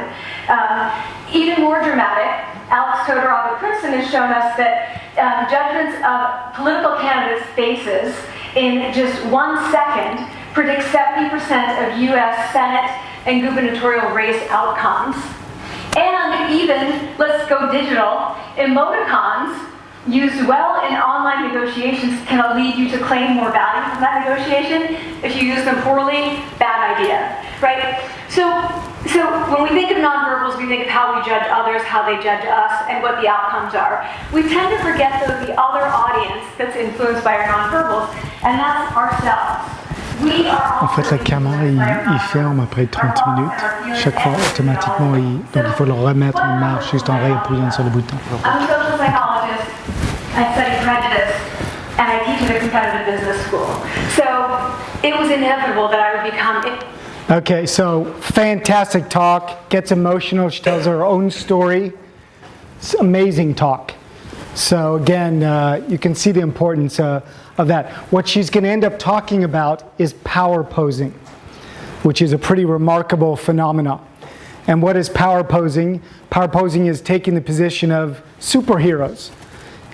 Even more dramatic, Alex Todorov at Princeton has shown us that judgments of political candidates' faces in just 1 second predict 70% of US Senate and gubernatorial race outcomes. And even, let's go digital, emoticons used well in online negotiations can lead you to claim more value from that negotiation. If you use them poorly, bad idea, right? So when we think of nonverbals, we think of how we judge others, how they judge us, and what the outcomes are. We tend to forget, though, the other audience that's influenced by our nonverbals, and that's ourselves. We are En fait, la caméra, il ferme après 30 minutes. Chaque fois, automatiquement, donc il faut le remettre en marche juste en réappuyant sur le bouton. I'm a social psychologist. I study prejudice, and I teach at a competitive business school. So it was inevitable that I would become. Okay, so fantastic talk. Gets emotional. She tells her own story. It's amazing talk. So again, you can see the importance of that. What she's going to end up talking about is power posing, which is a pretty remarkable phenomenon. And what is power posing? Power posing is taking the position of superheroes,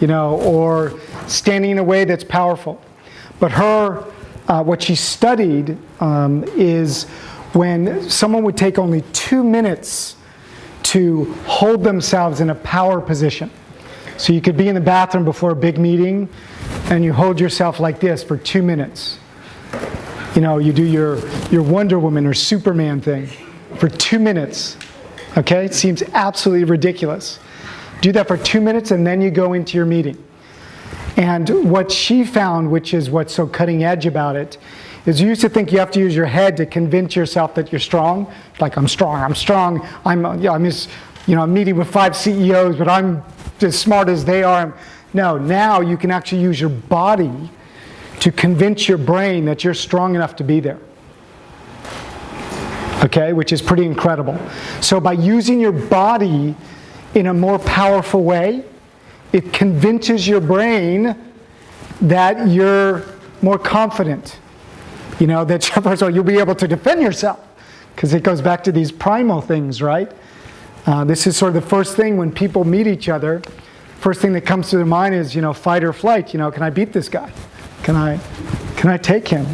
or standing in a way that's powerful. But what she studied is when someone would take only 2 minutes to hold themselves in a power position. So you could be in the bathroom before a big meeting and you hold yourself like this for 2 minutes. You do your Wonder Woman or Superman thing for 2 minutes. Okay? It seems absolutely ridiculous. Do that for 2 minutes and then you go into your meeting. And what she found, which is what's so cutting edge about it, is you used to think you have to use your head to convince yourself that you're strong. Like, I'm strong. I'm meeting with 5 CEOs, but I'm as smart as they are. No, now you can actually use your body to convince your brain that you're strong enough to be there. Okay, which is pretty incredible. So by using your body in a more powerful way, it convinces your brain that you're more confident. That first of all, you'll be able to defend yourself. Because it goes back to these primal things, right? This is sort of the first thing when people meet each other. First thing that comes to their mind is, fight or flight. Can I beat this guy? Can I take him?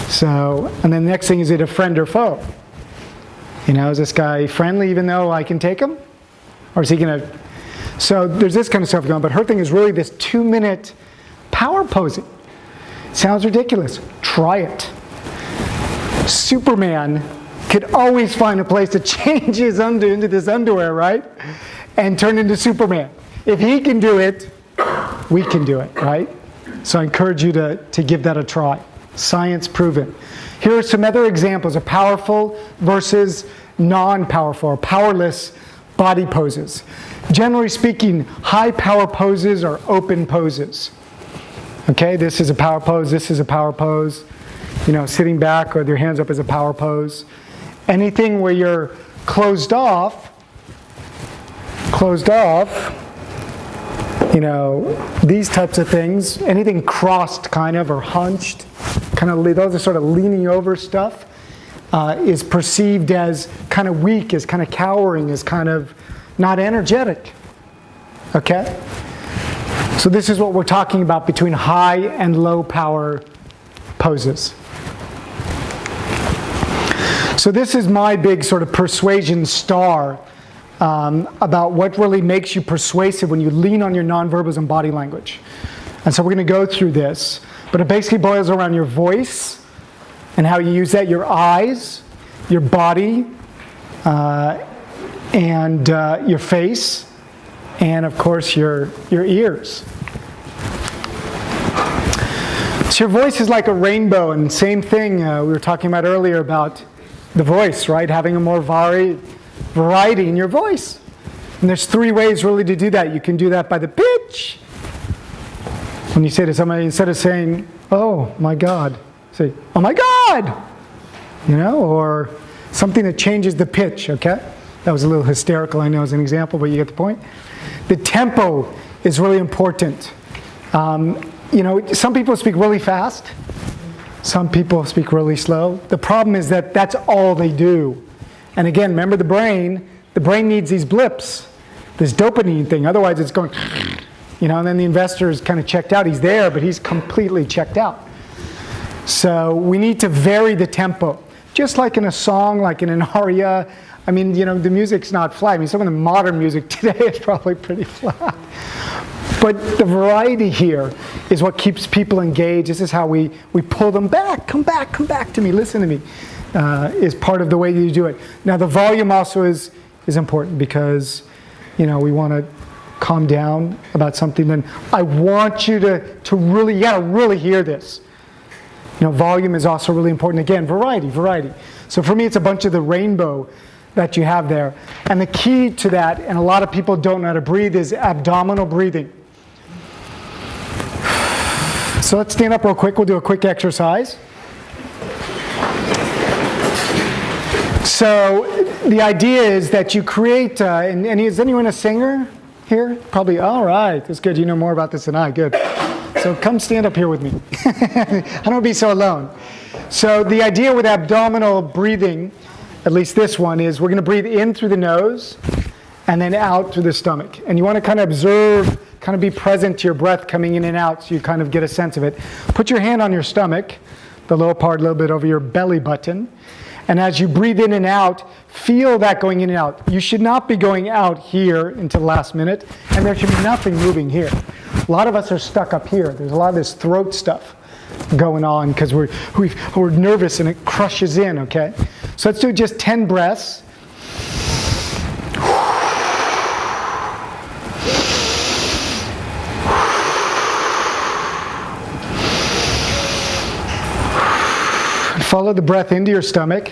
So, and then the next thing is it a friend or foe? Is this guy friendly even though I can take him? Or is he going to... So there's this kind of stuff going on. But her thing is really this 2-minute power posing. Sounds ridiculous. Try it. Superman could always find a place to change his into this underwear, right? And turn into Superman. If he can do it, we can do it, right? So I encourage you to give that a try. Science proven. Here are some other examples of powerful versus non-powerful or powerless body poses. Generally speaking, high power poses are open poses. Okay, this is a power pose, this is a power pose. Sitting back or with your hands up is a power pose. Anything where you're closed off, these types of things, anything crossed kind of or hunched, those are sort of leaning over stuff, is perceived as kind of weak, as kind of cowering, as kind of not energetic. Okay? So this is what we're talking about between high and low power poses. So this is my big sort of persuasion star about what really makes you persuasive when you lean on your nonverbals and body language. And so we're going to go through this. But it basically boils around your voice and how you use that, your eyes, your body, and your face, and of course your ears. So your voice is like a rainbow, and same thing we were talking about earlier about the voice, right? Having a more variety in your voice. And there's 3 ways really to do that. You can do that by the pitch. When you say to somebody, instead of saying, oh my God, say, oh my God! Or something that changes the pitch, okay? That was a little hysterical, I know, as an example, but you get the point. The tempo is really important. Some people speak really fast. Some people speak really slow. The problem is that that's all they do. And again, remember the brain needs these blips, this dopamine thing. Otherwise it's going, and then the investor is kind of checked out. He's there, but he's completely checked out. So we need to vary the tempo. Just like in a song, like in an aria. I mean, the music's not flat. I mean, some of the modern music today is probably pretty flat. But the variety here is what keeps people engaged. This is how we pull them back. Come back to me, listen to me, is part of the way you do it. Now the volume also is important because, we want to calm down about something. Then I want you to really, you gotta really hear this. volume is also really important. Again, variety. So for me, it's a bunch of the rainbow that you have there. And the key to that, and a lot of people don't know how to breathe, is abdominal breathing. So let's stand up real quick. We'll do a quick exercise. So the idea is that you create, and is anyone a singer here? Probably, all right, that's good. You know more about this than I, good. So come stand up here with me. I don't want to be so alone. So the idea with abdominal breathing, at least this one, is we're going to breathe in through the nose and then out through the stomach. And you want to kind of observe, kind of be present to your breath coming in and out so you kind of get a sense of it. Put your hand on your stomach, the lower part a little bit over your belly button. And as you breathe in and out, feel that going in and out. You should not be going out here until the last minute, and there should be nothing moving here. A lot of us are stuck up here. There's a lot of this throat stuff going on because we're nervous and it crushes in, okay? So let's do just 10 breaths. Follow the breath into your stomach.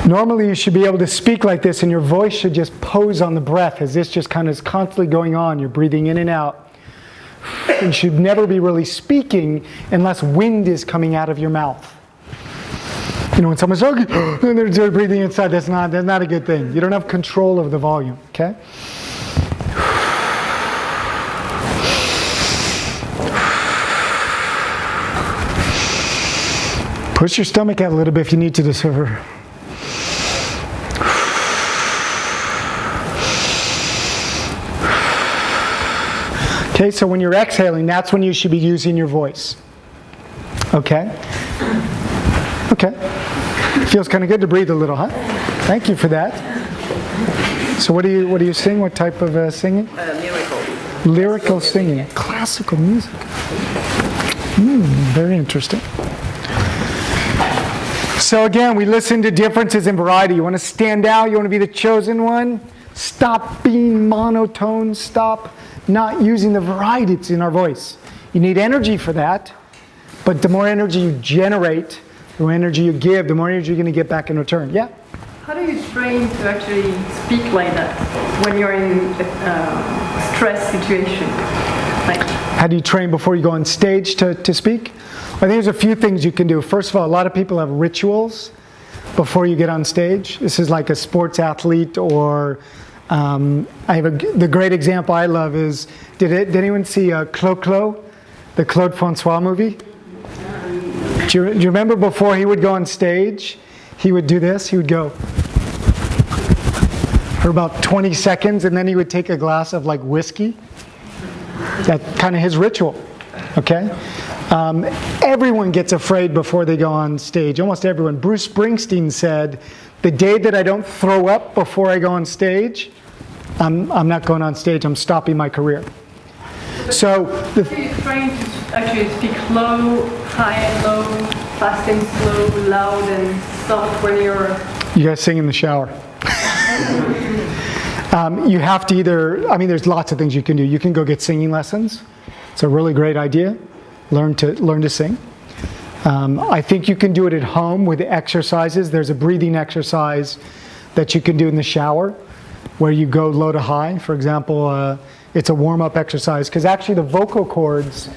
Normally you should be able to speak like this and your voice should just pose on the breath as this just kind of is constantly going on. You're breathing in and out. You should never be really speaking unless wind is coming out of your mouth. When someone's talking and they're breathing inside, that's not a good thing. You don't have control over the volume, okay? Push your stomach out a little bit if you need to discover. Okay, so when you're exhaling, that's when you should be using your voice. Okay? Okay. Feels kind of good to breathe a little, huh? Thank you for that. So what do you sing? What type of singing? Lyrical singing. Classical music. Very interesting. So again, we listen to differences in variety. You want to stand out, you want to be the chosen one. Stop being monotone, stop not using the variety that's in our voice. You need energy for that, but the more energy you generate, the more energy you give, the more energy you're going to get back in return. Yeah? How do you train to actually speak like that when you're in a stress situation? How do you train before you go on stage to speak? I think there's a few things you can do. First of all, a lot of people have rituals before you get on stage. This is like a sports athlete or the great example I love is, did anyone see Clo-Clo, the Claude Francois movie? Do you remember before he would go on stage, he would do this? He would go for about 20 seconds and then he would take a glass of like whiskey. That's kind of his ritual, okay? Everyone gets afraid before they go on stage, almost everyone. Bruce Springsteen said, the day that I don't throw up before I go on stage, I'm not going on stage, I'm stopping my career. So how do you train to actually speak low, high and low, fast and slow, loud and soft when you're... You guys sing in the shower. You have to there's lots of things you can do. You can go get singing lessons. It's a really great idea. Learn to sing. I think you can do it at home with exercises. There's a breathing exercise that you can do in the shower where you go low to high. For example, it's a warm-up exercise because actually the vocal cords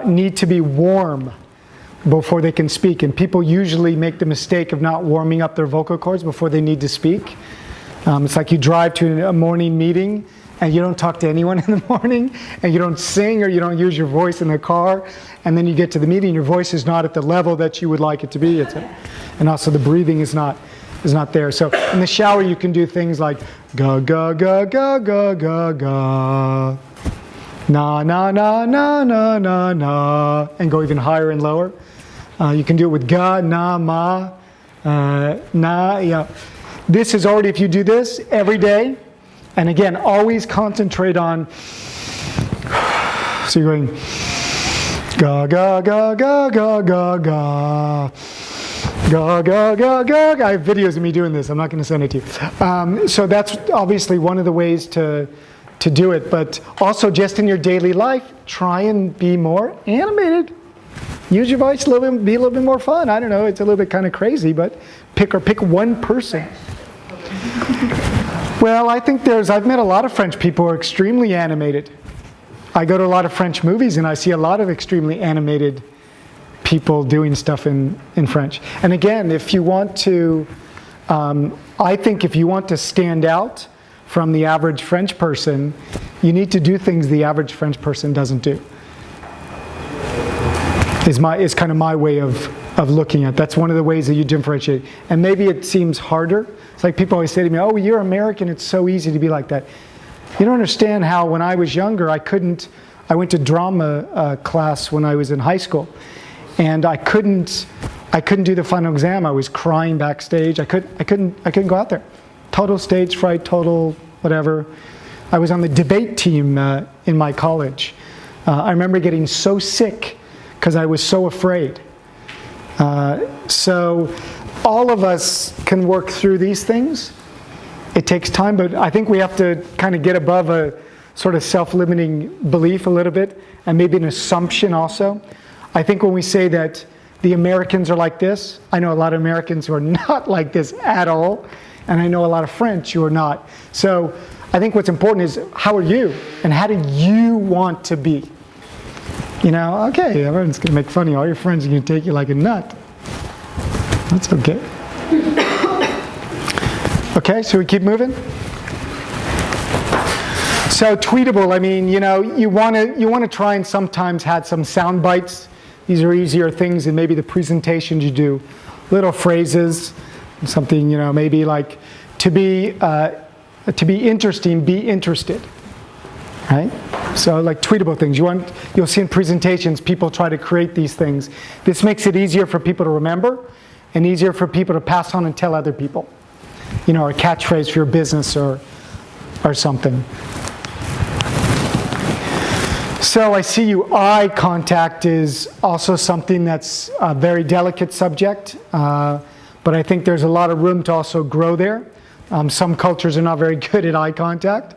need to be warm before they can speak. And people usually make the mistake of not warming up their vocal cords before they need to speak. It's like you drive to a morning meeting and you don't talk to anyone in the morning and you don't sing or you don't use your voice in the car, and then you get to the meeting, your voice is not at the level that you would like it to be. And also the breathing is not there. So in the shower you can do things like ga ga ga ga ga ga ga, na na na na na na na, and go even higher and lower. You can do it with ga, na, ma, na, yeah. This is already, if you do this every day, and again, always concentrate on, so you're going ga ga ga ga ga ga ga, Go, go, go, go. I have videos of me doing this. I'm not going to send it to you. So that's obviously one of the ways to do it. But also just in your daily life, try and be more animated. Use your voice a little bit, be a little bit more fun. I don't know, it's a little bit kind of crazy, but pick one person. Well, I think I've met a lot of French people who are extremely animated. I go to a lot of French movies and I see a lot of extremely animated people doing stuff in French. And again, if you want to, I think if you want to stand out from the average French person, you need to do things the average French person doesn't do. Is kind of my way of looking at it. That's one of the ways that you differentiate. And maybe it seems harder. It's like people always say to me, oh, you're American, it's so easy to be like that. You don't understand how when I was younger, I went to drama class when I was in high school. And I couldn't do the final exam. I was crying backstage. I couldn't go out there. Total stage fright, total whatever. I was on the debate team in my college. I remember getting so sick because I was so afraid. So all of us can work through these things. It takes time, but I think we have to kind of get above a sort of self-limiting belief a little bit, and maybe an assumption also. I think when we say that the Americans are like this, I know a lot of Americans who are not like this at all, and I know a lot of French who are not. So I think what's important is, how are you? And how do you want to be? You know, okay, everyone's going to make fun of you. All your friends are going to take you like a nut. That's okay. Okay, so we keep moving? So tweetable, I mean, you know, you want to try and sometimes have some sound bites. These are easier things than maybe the presentations you do. Little phrases, something, you know, maybe like to be interesting, be interested, right? So like tweetable things. You'll see in presentations, people try to create these things. This makes it easier for people to remember and easier for people to pass on and tell other people. You know, or a catchphrase for your business or something. So I see you. Eye contact is also something that's a very delicate subject, but I think there's a lot of room to also grow there. Some cultures are not very good at eye contact.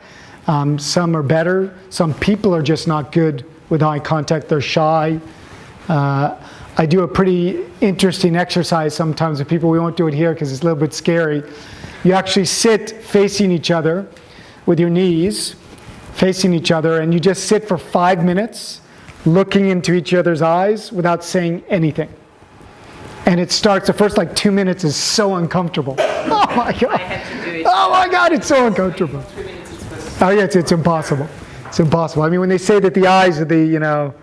Some are better. Some people are just not good with eye contact. They're shy. I do a pretty interesting exercise sometimes with people. We won't do it here because it's a little bit scary. You actually sit facing each other with your knees facing each other, and you just sit for 5 minutes looking into each other's eyes without saying anything. And it starts, the first like 2 minutes is so uncomfortable. Oh my God. I had to do it. Oh my God, it's so uncomfortable. 3 minutes is supposed Oh yeah, it's impossible. It's impossible. I mean, when they say that the eyes are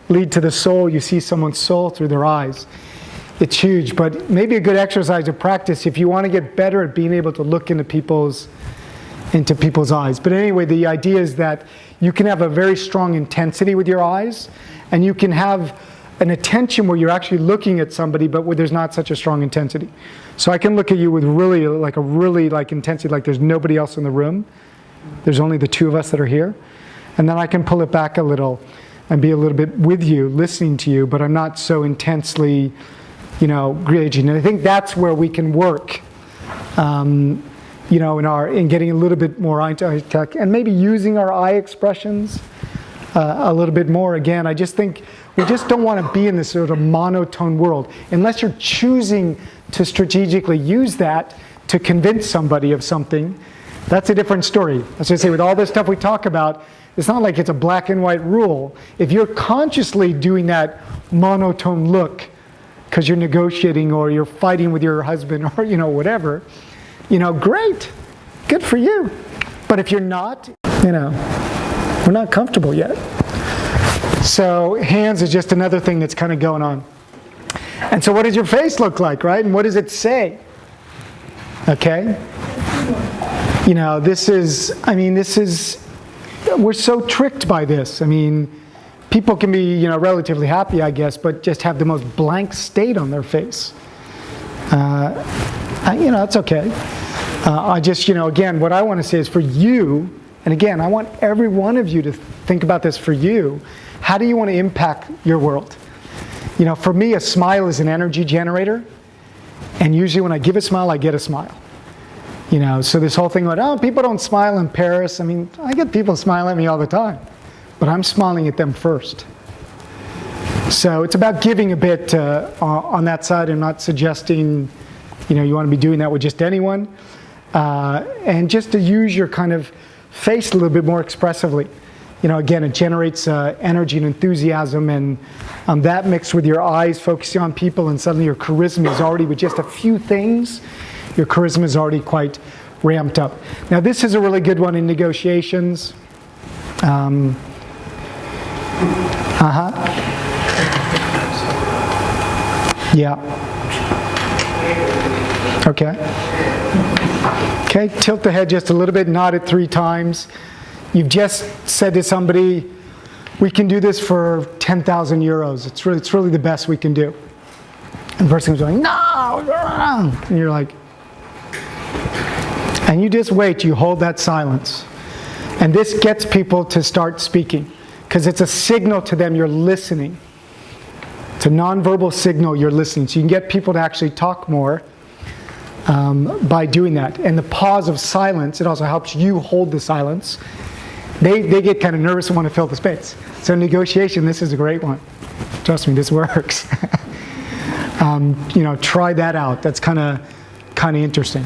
lead to the soul, you see someone's soul through their eyes. It's huge, but maybe a good exercise to practice if you want to get better at being able to look into people's eyes. But anyway, the idea is that you can have a very strong intensity with your eyes, and you can have an attention where you're actually looking at somebody, but where there's not such a strong intensity. So I can look at you with really intensity, like there's nobody else in the room. There's only the two of us that are here. And then I can pull it back a little and be a little bit with you, listening to you, but I'm not so intensely, engaging. And I think that's where we can work, in getting a little bit more eye contact and maybe using our eye expressions a little bit more. Again, I just think we just don't want to be in this sort of monotone world unless you're choosing to strategically use that to convince somebody of something. That's a different story. As I say, with all this stuff we talk about, it's not like it's a black and white rule. If you're consciously doing that monotone look because you're negotiating or you're fighting with your husband or whatever, great, good for you. But if you're not, we're not comfortable yet. So hands is just another thing that's kind of going on. And so what does your face look like, right? And what does it say? Okay? We're so tricked by this. I mean, people can be, relatively happy, I guess, but just have the most blank state on their face. It's okay. I just, again, what I want to say is for you, and again, I want every one of you to think about this for you. How do you want to impact your world? For me, a smile is an energy generator. And usually when I give a smile, I get a smile. You know, so this whole thing about, oh, people don't smile in Paris. I mean, I get people smiling at me all the time, but I'm smiling at them first. So it's about giving a bit on that side and not suggesting, you know, you want to be doing that with just anyone. And just to use your kind of face a little bit more expressively. You know, again, it generates energy and enthusiasm, and that mixed with your eyes focusing on people, and suddenly your charisma is already, with just a few things, your charisma is already quite ramped up. Now, this is a really good one in negotiations. Yeah. Okay. Okay, tilt the head just a little bit, nod it 3 times. You've just said to somebody, we can do this for 10,000 euros. It's really the best we can do. And the person's going, no! And you're like, and you just wait, you hold that silence. And this gets people to start speaking, because it's a signal to them you're listening. It's a nonverbal signal you're listening. So you can get people to actually talk more by doing that. And the pause of silence, it also helps you hold the silence. They get kind of nervous and want to fill the space. So negotiation, this is a great one. Trust me, this works. You know, try that out. That's kind of interesting.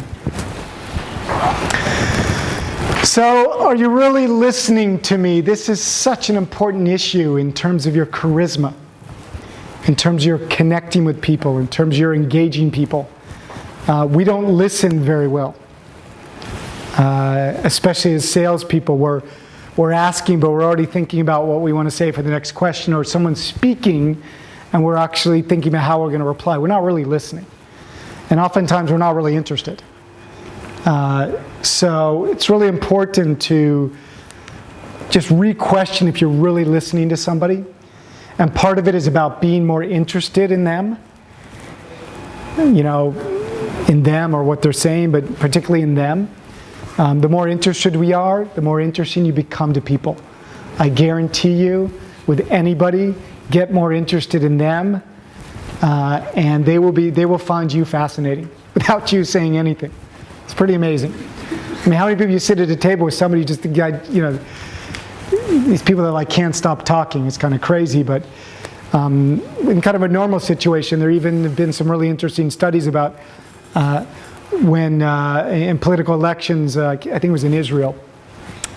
So, are you really listening to me? This is such an important issue in terms of your charisma, in terms of your connecting with people, in terms of your engaging people. We don't listen very well, especially as salespeople. We're asking, but we're already thinking about what we want to say for the next question, or someone's speaking, and we're actually thinking about how we're going to reply. We're not really listening, and oftentimes we're not really interested. So it's really important to just re-question if you're really listening to somebody. And part of it is about being more interested in them, you know, in them or what they're saying, but particularly in them. The more interested we are, the more interesting you become to people. I guarantee you, with anybody, get more interested in them, and they will find you fascinating without you saying anything. It's pretty amazing. I mean, how many people you sit at a table with somebody, just the guy, you know, these people that like can't stop talking. It's kind of crazy, but in kind of a normal situation, there even have been some really interesting studies about when in political elections, I think it was in Israel,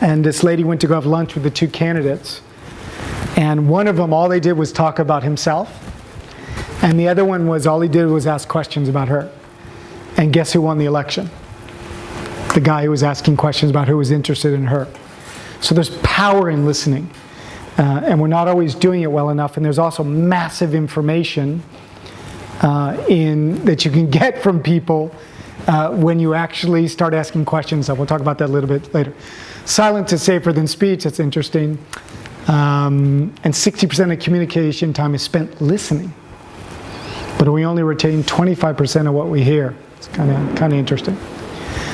and this lady went to go have lunch with the 2 candidates, and one of them, all they did was talk about himself, and the other one was, all he did was ask questions about her. And guess who won the election? The guy who was asking questions about who was interested in her. So there's power in listening, and we're not always doing it well enough, and there's also massive information that you can get from people when you actually start asking questions. So we'll talk about that a little bit later. Silence is safer than speech. That's interesting. And 60% of communication time is spent listening, but we only retain 25% of what we hear. It's kind of interesting.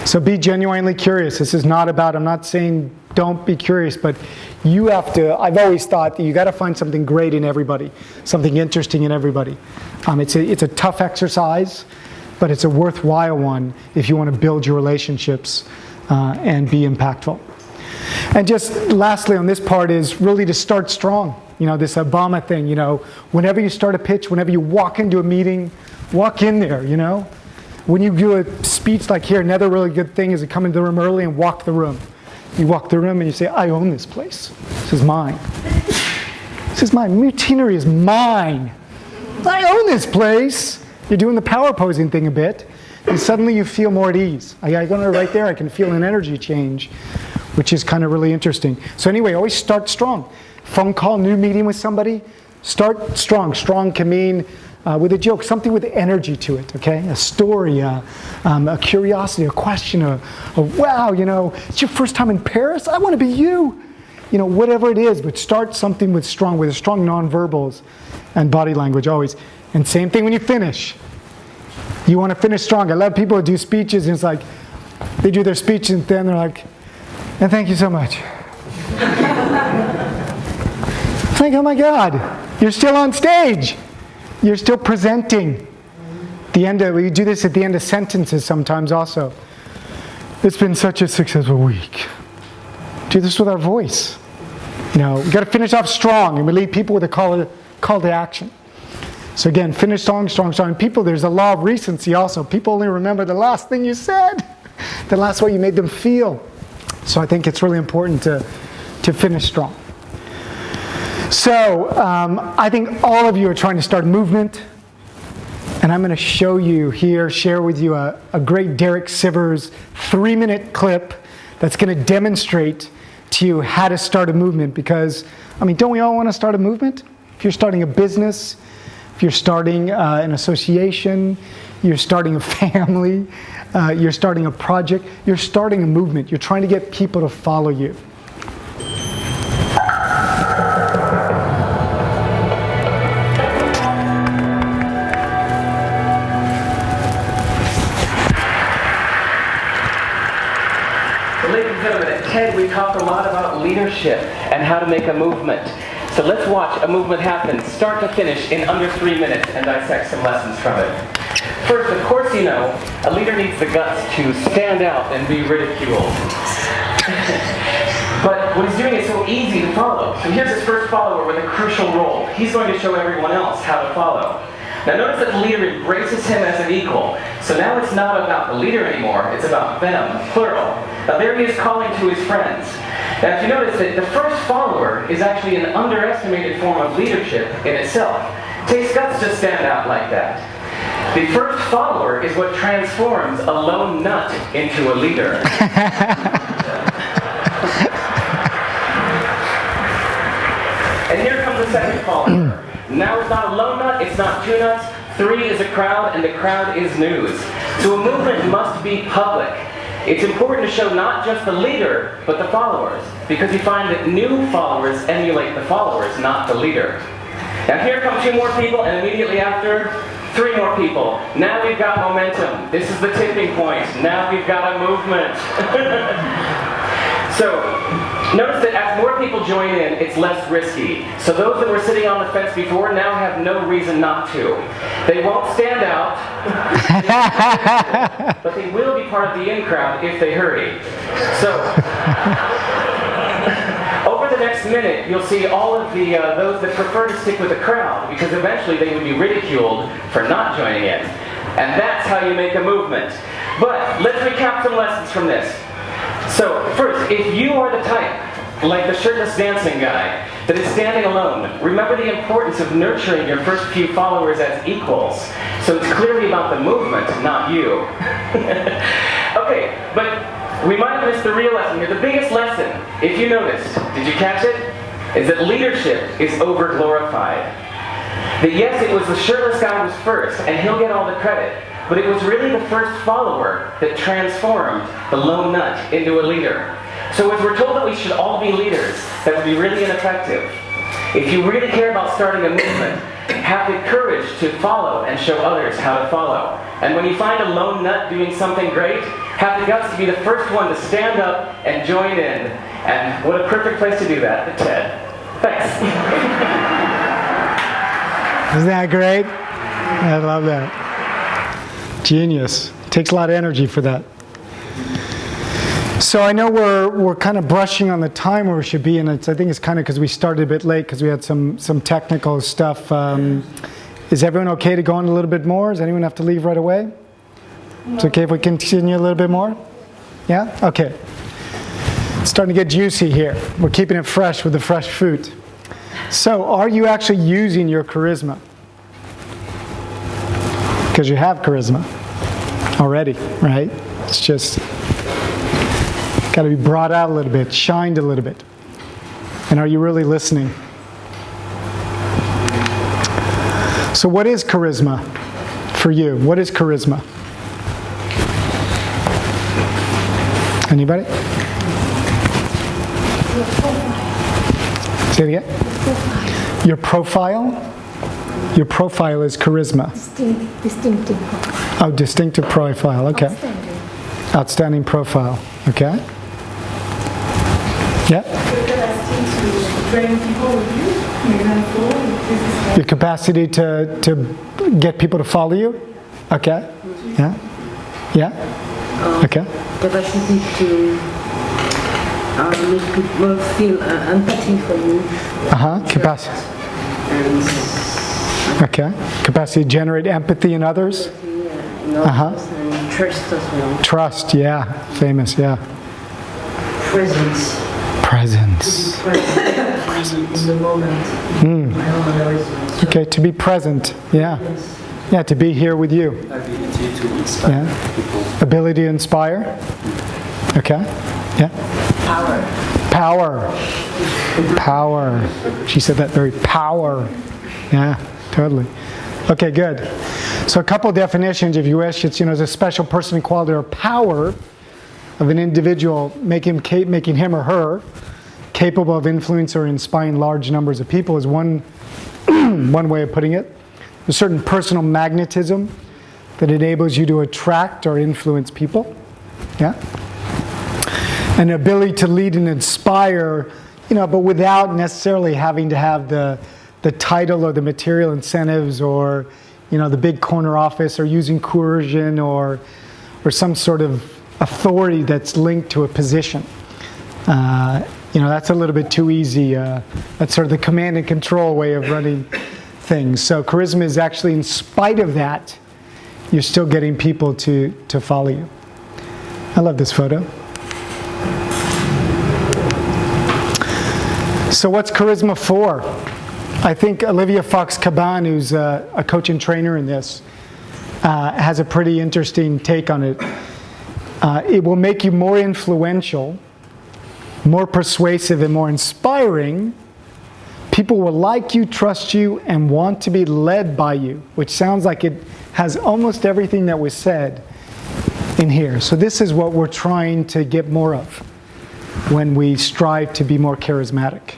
So be genuinely curious. This is not about, I'm not saying don't be curious, but you have to, I've always thought that you got to find something great in everybody, something interesting in everybody. It's a tough exercise, but it's a worthwhile one if you want to build your relationships and be impactful. And just lastly on this part is really to start strong. You know, this Obama thing, you know, whenever you start a pitch, whenever you walk into a meeting, walk in there, you know. When you do a speech like here, another really good thing is to come into the room early and walk the room. You walk the room and you say, I own this place. This is mine. This is mine. Mutinery is mine. I own this place. You're doing the power posing thing a bit, and suddenly you feel more at ease. I go right there, I can feel an energy change, which is kind of really interesting. So anyway, always start strong. Phone call, new meeting with somebody, start strong. Strong can mean with a joke, something with energy to it, okay? A story, a curiosity, a question, a wow, you know, it's your first time in Paris? I want to be you. You know, whatever it is, but start something with strong nonverbals and body language always. And same thing when you finish. You want to finish strong. I love people who do speeches and it's like, they do their speech and then they're like, and thank you so much. It's like, oh my God, you're still on stage. You're still presenting. We do this at the end of sentences sometimes also. It's been such a successful week. Do this with our voice. We got to finish off strong, and we lead people with a call to action. So again, finish strong, strong, strong. People, there's a law of recency also. People only remember the last thing you said, the last way you made them feel. So I think it's really important to finish strong. So I think all of you are trying to start a movement. And I'm going to show you here, share with you a great Derek Sivers 3-minute clip that's going to demonstrate to you how to start a movement. Because, don't we all want to start a movement? If you're starting a business, if you're starting an association, you're starting a family, you're starting a project, you're starting a movement. You're trying to get people to follow you. Ladies and gentlemen, at TED we talk a lot about leadership and how to make a movement. So let's watch a movement happen, start to finish, in under 3 minutes and dissect some lessons from it. First, of course you know, a leader needs the guts to stand out and be ridiculed. But what he's doing is so easy to follow. So here's his first follower with a crucial role. He's going to show everyone else how to follow. Now notice that the leader embraces him as an equal. So now it's not about the leader anymore, it's about them, plural. Now there he is calling to his friends. Now if you notice that the first follower is actually an underestimated form of leadership in itself. It takes guts to stand out like that. The first follower is what transforms a lone nut into a leader. And here comes the second follower. Now it's not a lone nut, it's not two nuts, 3 is a crowd, and the crowd is news. So a movement must be public. It's important to show not just the leader, but the followers, because you find that new followers emulate the followers, not the leader. Now here come 2 more people, and immediately after, 3 more people. Now we've got momentum. This is the tipping point. Now we've got a movement. So, notice that as more people join in, it's less risky. So those that were sitting on the fence before now have no reason not to. They won't stand out, but they will be part of the in crowd if they hurry. So, over the next minute, you'll see all of the those that prefer to stick with the crowd, because eventually they would be ridiculed for not joining in. And that's how you make a movement. But let's recap some lessons from this. So, first, if you are the type, like the shirtless dancing guy, that is standing alone, remember the importance of nurturing your first few followers as equals. So it's clearly about the movement, not you. Okay, but we might have missed the real lesson here. The biggest lesson, if you noticed, did you catch it? Is that leadership is over-glorified. That yes, it was the shirtless guy who was first, and he'll get all the credit. But it was really the first follower that transformed the lone nut into a leader. So as we're told that we should all be leaders, that would be really ineffective. If you really care about starting a movement, have the courage to follow and show others how to follow. And when you find a lone nut doing something great, have the guts to be the first one to stand up and join in. And what a perfect place to do that, the TED. Thanks. Isn't that great? I love that. Genius. Takes a lot of energy for that. So I know we're kind of brushing on the time where we should be, and I think it's kind of because we started a bit late because we had some technical stuff. Is everyone okay to go on a little bit more? Does anyone have to leave right away? No. It's okay if we continue a little bit more? Yeah? Okay. It's starting to get juicy here. We're keeping it fresh with the fresh fruit. So are you actually using your charisma? Because you have charisma already, right? It's just got to be brought out a little bit, shined a little bit. And are you really listening? So what is charisma for you? What is charisma? Anybody? Say it again. Your profile? Your profile is charisma. Distinctive. Oh, distinctive profile. Okay. Outstanding profile. Okay. Yeah. Your capacity to get people to follow you. Okay. Yeah. Yeah. Okay. Capacity to make people feel empathy for you. Capacity. And Okay. Capacity to generate empathy in others. in others and trust as well. Trust. Yeah. Famous. Yeah. Presence. Presence. Present in the moment. I don't know, there is Okay. To be present. Yeah. yes. Yeah. To be here with you. Ability to inspire people. Ability to inspire. Okay. Yeah. Power. Power. She said that very power. Yeah, totally. Okay, good. So a couple definitions, if you wish. It's, it's a special person quality or power of an individual, making him or her capable of influence or inspiring large numbers of people is one way of putting it. A certain personal magnetism that enables you to attract or influence people. Yeah. An ability to lead and inspire, but without necessarily having to have the title or the material incentives or, the big corner office or using coercion or some sort of authority that's linked to a position. That's a little bit too easy. That's sort of the command and control way of running things. So charisma is actually, in spite of that, you're still getting people to follow you. I love this photo. So what's charisma for? I think Olivia Fox-Caban, who's a coach and trainer in this, has a pretty interesting take on it. It will make you more influential, more persuasive, and more inspiring. People will like you, trust you, and want to be led by you, which sounds like it has almost everything that was said in here. So this is what we're trying to get more of when we strive to be more charismatic.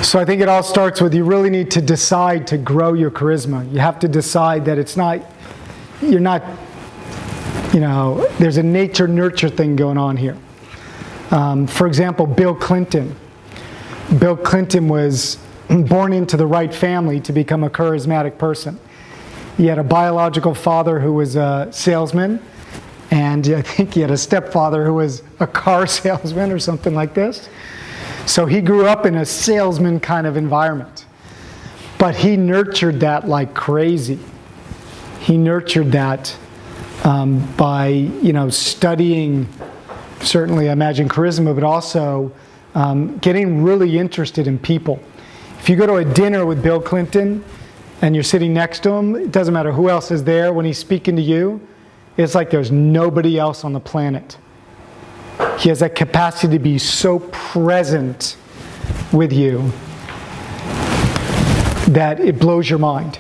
So I think it all starts with you really need to decide to grow your charisma. You have to decide that you're not, there's a nature-nurture thing going on here. For example, Bill Clinton. Bill Clinton was born into the right family to become a charismatic person. He had a biological father who was a salesman, and I think he had a stepfather who was a car salesman or something like this. So he grew up in a salesman kind of environment. But he nurtured that like crazy. He nurtured that by, studying, certainly I imagine charisma, but also getting really interested in people. If you go to a dinner with Bill Clinton and you're sitting next to him, it doesn't matter who else is there. When he's speaking to you, it's like there's nobody else on the planet. He has that capacity to be so present with you that it blows your mind.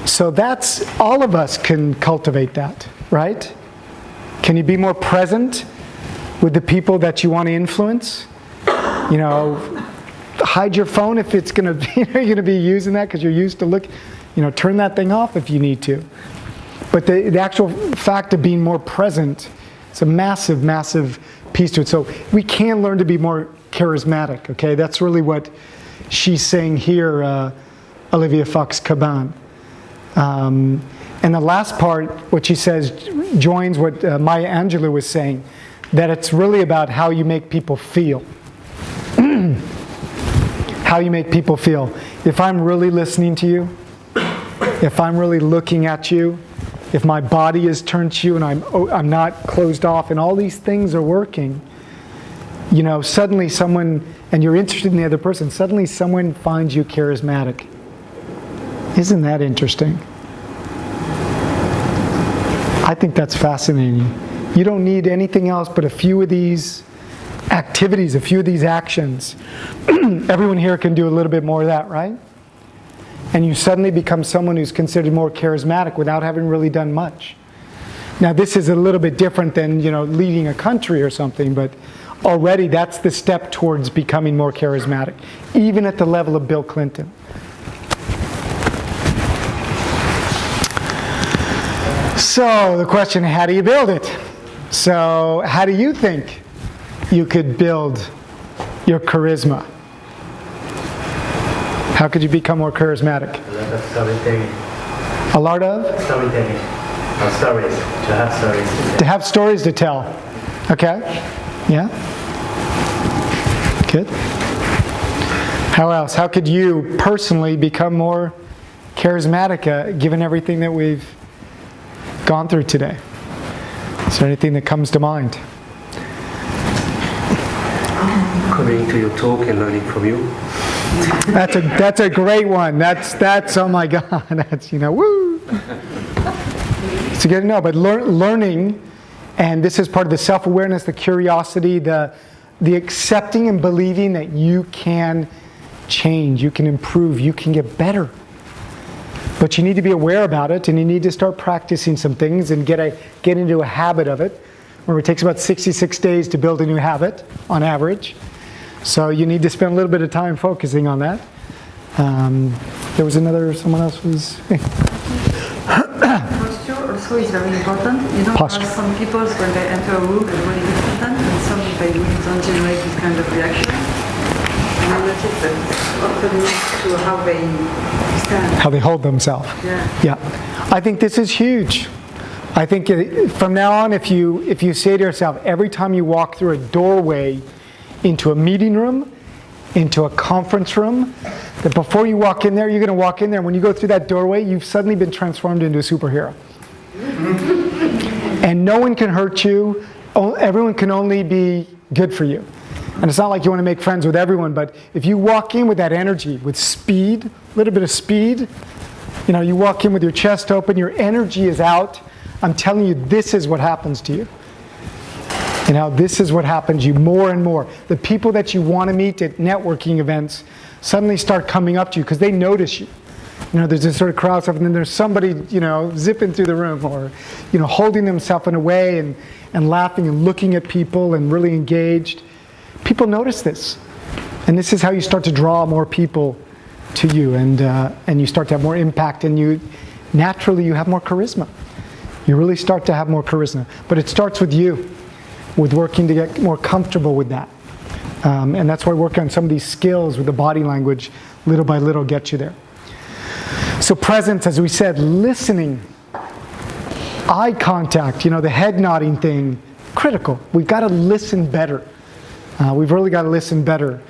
So that's, all of us can cultivate that, right? Can you be more present with the people that you want to influence? Hide your phone if it's going to be, you're going to be using that because you're used to look, turn that thing off if you need to. But the actual fact of being more present, it's a massive, massive piece to it. So we can learn to be more charismatic, okay? That's really what she's saying here, Olivia Fox-Caban. And the last part, what she says, joins what Maya Angelou was saying, that it's really about how you make people feel. How you make people feel. If I'm really listening to you, if I'm really looking at you, if my body is turned to you and I'm not closed off and all these things are working, suddenly someone, and you're interested in the other person, suddenly someone finds you charismatic. Isn't that interesting? I think that's fascinating. You don't need anything else but a few of these activities, a few of these actions. Everyone here can do a little bit more of that, right? And you suddenly become someone who's considered more charismatic without having really done much. Now this is a little bit different than, leading a country or something, but already that's the step towards becoming more charismatic, even at the level of Bill Clinton. So the question, how do you build it? So how do you think you could build your charisma? How could you become more charismatic? A lot of storytelling. A lot of? Storytelling. Or stories. To have stories. To have stories to tell. Okay. Yeah. Good. How else? How could you personally become more charismatic given everything that we've gone through today? Is there anything that comes to mind? Coming to your talk and learning from you. That's a great one. That's oh my God. That's woo. It's good to know. But learning, and this is part of the self-awareness, the curiosity, the accepting and believing that you can change, you can improve, you can get better. But you need to be aware about it, and you need to start practicing some things and get into a habit of it. Remember, it takes about 66 days to build a new habit on average. So you need to spend a little bit of time focusing on that. There was someone else was... Posture also is very important. Posture. There are some people when they enter a room, everybody is important, and some they really don't generate this kind of reaction. And I noticed that it's often linked to how they stand. How they hold themselves. Yeah. I think this is huge. I think from now on, if you say to yourself, every time you walk through a doorway into a meeting room, into a conference room, that before you walk in there, you're going to walk in there, and when you go through that doorway, you've suddenly been transformed into a superhero. And no one can hurt you. Everyone can only be good for you. And it's not like you want to make friends with everyone, but if you walk in with that energy, with speed, a little bit of speed, you walk in with your chest open, your energy is out. I'm telling you, this is what happens to you. This is what happens to you more and more. The people that you want to meet at networking events suddenly start coming up to you because they notice you. There's this sort of crowd stuff, and then there's somebody, zipping through the room or, holding themselves in a way and laughing and looking at people and really engaged. People notice this. And this is how you start to draw more people to you, and you start to have more impact, and you have more charisma. You really start to have more charisma. But it starts with you, with working to get more comfortable with that. And that's why working on some of these skills with the body language, little by little, gets you there. So presence, as we said, listening, eye contact, the head nodding thing, critical. We've got to listen better. We've really got to listen better.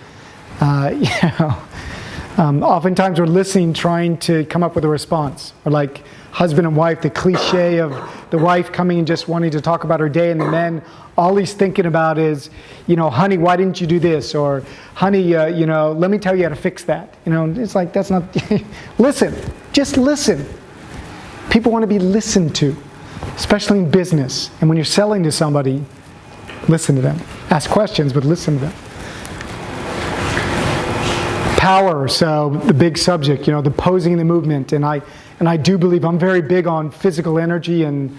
Oftentimes we're listening, trying to come up with a response. Or like husband and wife, the cliche of the wife coming and just wanting to talk about her day, and the men, all he's thinking about is, honey, why didn't you do this? Or, honey, let me tell you how to fix that. It's like, that's not, listen, just listen. People want to be listened to, especially in business. And when you're selling to somebody, listen to them. Ask questions, but listen to them. Power, so the big subject, the posing and the movement. And I do believe I'm very big on physical energy and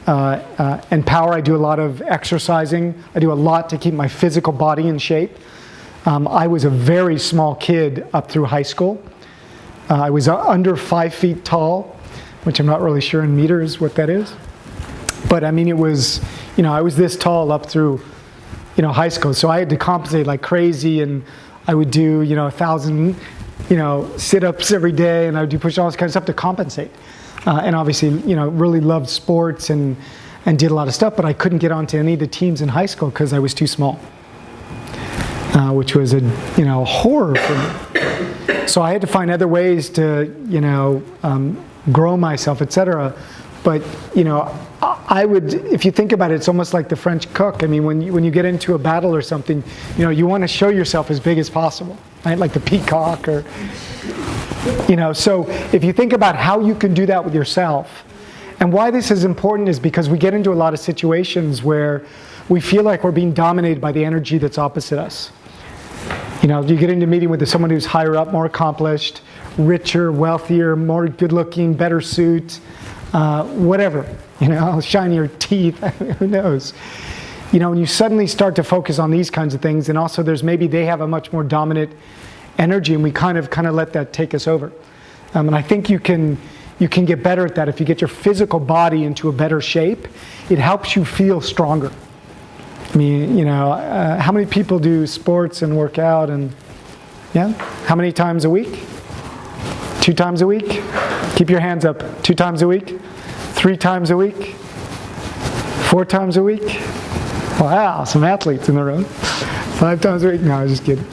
power. I do a lot of exercising. I do a lot to keep my physical body in shape. I was a very small kid up through high school. I was under 5 feet tall, which I'm not really sure in meters what that is. But I mean, it was, I was this tall up through, high school. So I had to compensate like crazy, and I would do, 1,000, sit-ups every day, and I would do push-ups, all this kind of stuff to compensate. And obviously, really loved sports and did a lot of stuff, but I couldn't get onto any of the teams in high school because I was too small, which was a horror for me. So I had to find other ways to grow myself, etc. But I would, if you think about it, it's almost like the French cook. I mean, when you get into a battle or something, you want to show yourself as big as possible, right? Like the peacock or. So if you think about how you can do that with yourself, and why this is important is because we get into a lot of situations where we feel like we're being dominated by the energy that's opposite us. You get into a meeting with someone who's higher up, more accomplished, richer, wealthier, more good-looking, better suit, whatever, shinier teeth, who knows. And you suddenly start to focus on these kinds of things, and also maybe they have a much more dominant energy, and we kind of let that take us over. And I think you can get better at that if you get your physical body into a better shape. It helps you feel stronger. I mean, how many people do sports and work out and, yeah? How many times a week? 2 times a week? Keep your hands up. 2 times a week? 3 times a week? 4 times a week? Wow, some athletes in the room. 5 times a week? No, I was just kidding.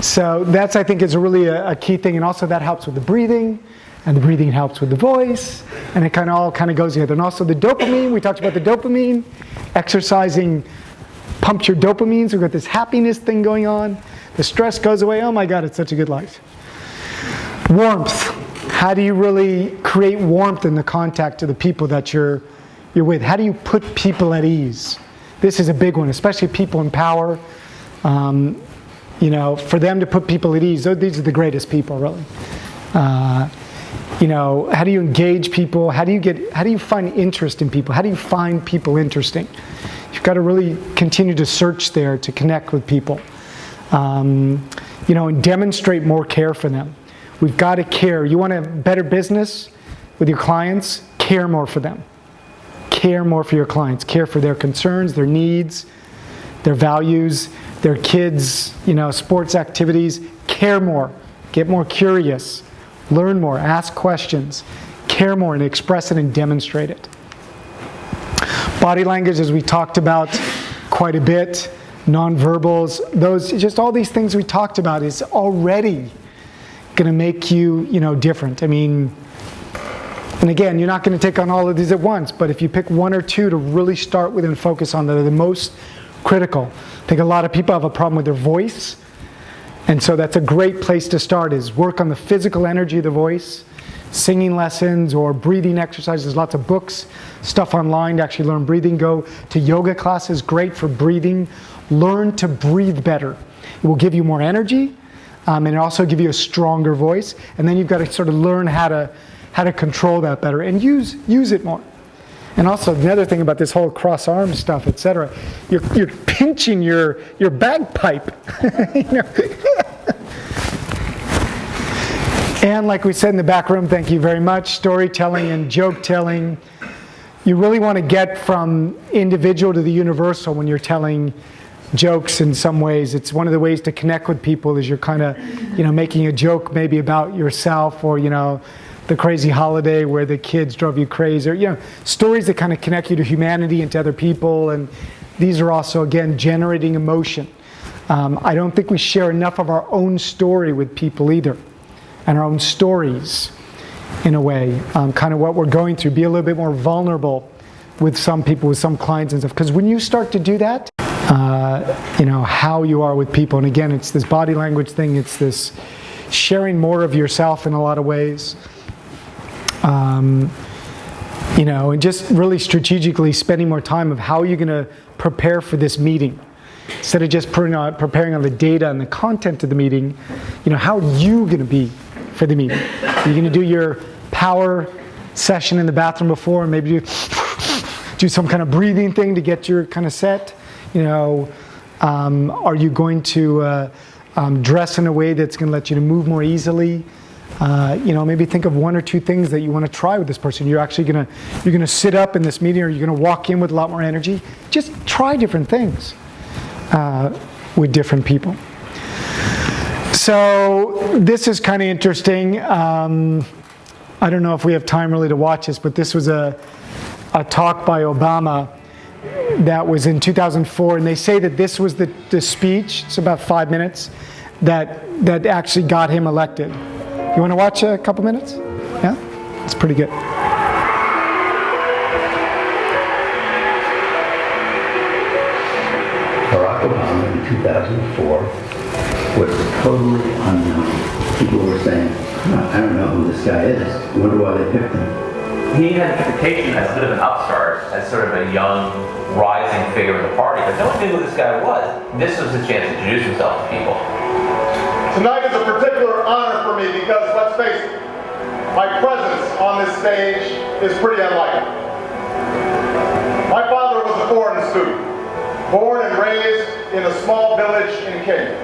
So that's, I think, is really a key thing. And also that helps with the breathing. And the breathing helps with the voice. And it all goes together. And also the dopamine. We talked about the dopamine. Exercising pumps your dopamine. So we've got this happiness thing going on. The stress goes away. Oh my God, it's such a good life. Warmth. How do you really create warmth in the contact to the people that you're with? How do you put people at ease? This is a big one, especially people in power. For them to put people at ease, these are the greatest people, really. How do you engage people? How do you find interest in people? How do you find people interesting? You've got to really continue to search there to connect with people. And demonstrate more care for them. We've got to care. You want a better business with your clients? Care more for them. Care more for your clients. Care for their concerns, their needs, their values, their kids, sports activities. Care more. Get more curious. Learn more. Ask questions. Care more and express it and demonstrate it. Body language, as we talked about quite a bit. Nonverbals. Just all these things we talked about is already going to make you, different. I mean, and again, you're not going to take on all of these at once, but if you pick 1 or 2 to really start with and focus on that are the most critical. I think a lot of people have a problem with their voice, and so that's a great place to start, is work on the physical energy of the voice, singing lessons or breathing exercises. There's lots of books, stuff online to actually learn breathing. Go to yoga classes, great for breathing. Learn to breathe better. It will give you more energy, and it also give you a stronger voice. And then you've got to sort of learn how to control that better and use it more. And also the other thing about this whole cross arm stuff, etc., you're pinching your bagpipe. And like we said in the back room, thank you very much, storytelling and joke telling. You really want to get from individual to the universal when you're telling jokes. In some ways, it's one of the ways to connect with people is you're kind of, making a joke maybe about yourself or, the crazy holiday where the kids drove you crazy, or, stories that kind of connect you to humanity and to other people. And these are also, again, generating emotion. I don't think we share enough of our own story with people either, and our own stories in a way, kind of what we're going through. Be a little bit more vulnerable with some people, with some clients and stuff. Because when you start to do that, how you are with people. And again, it's this body language thing. It's this sharing more of yourself in a lot of ways. And just really strategically spending more time of how you're going to prepare for this meeting. Instead of just preparing on the data and the content of the meeting, how are you going to be for the meeting? Are you going to do your power session in the bathroom before and maybe do some kind of breathing thing to get your kind of set? Are you going to dress in a way that's going to let you to move more easily? Maybe think of 1 or 2 things that you want to try with this person. You're actually you're going to sit up in this meeting, or you're going to walk in with a lot more energy. Just try different things with different people. So this is kind of interesting. I don't know if we have time really to watch this, but this was a talk by Obama that was in 2004, and they say that this was the speech, it's about 5 minutes, that actually got him elected. You want to watch a couple minutes? Yeah? It's pretty good. Barack Obama in 2004 was totally unknown. People were saying, I don't know who this guy is. I wonder why they picked him. He had a reputation as a bit of an upstart, as sort of a young, rising figure in the party, but no one knew who this guy was. This was his chance to introduce himself to people. Tonight is a particular honor for me because, let's face it, my presence on this stage is pretty unlikely. My father was a foreign student, born and raised in a small village in Kenya.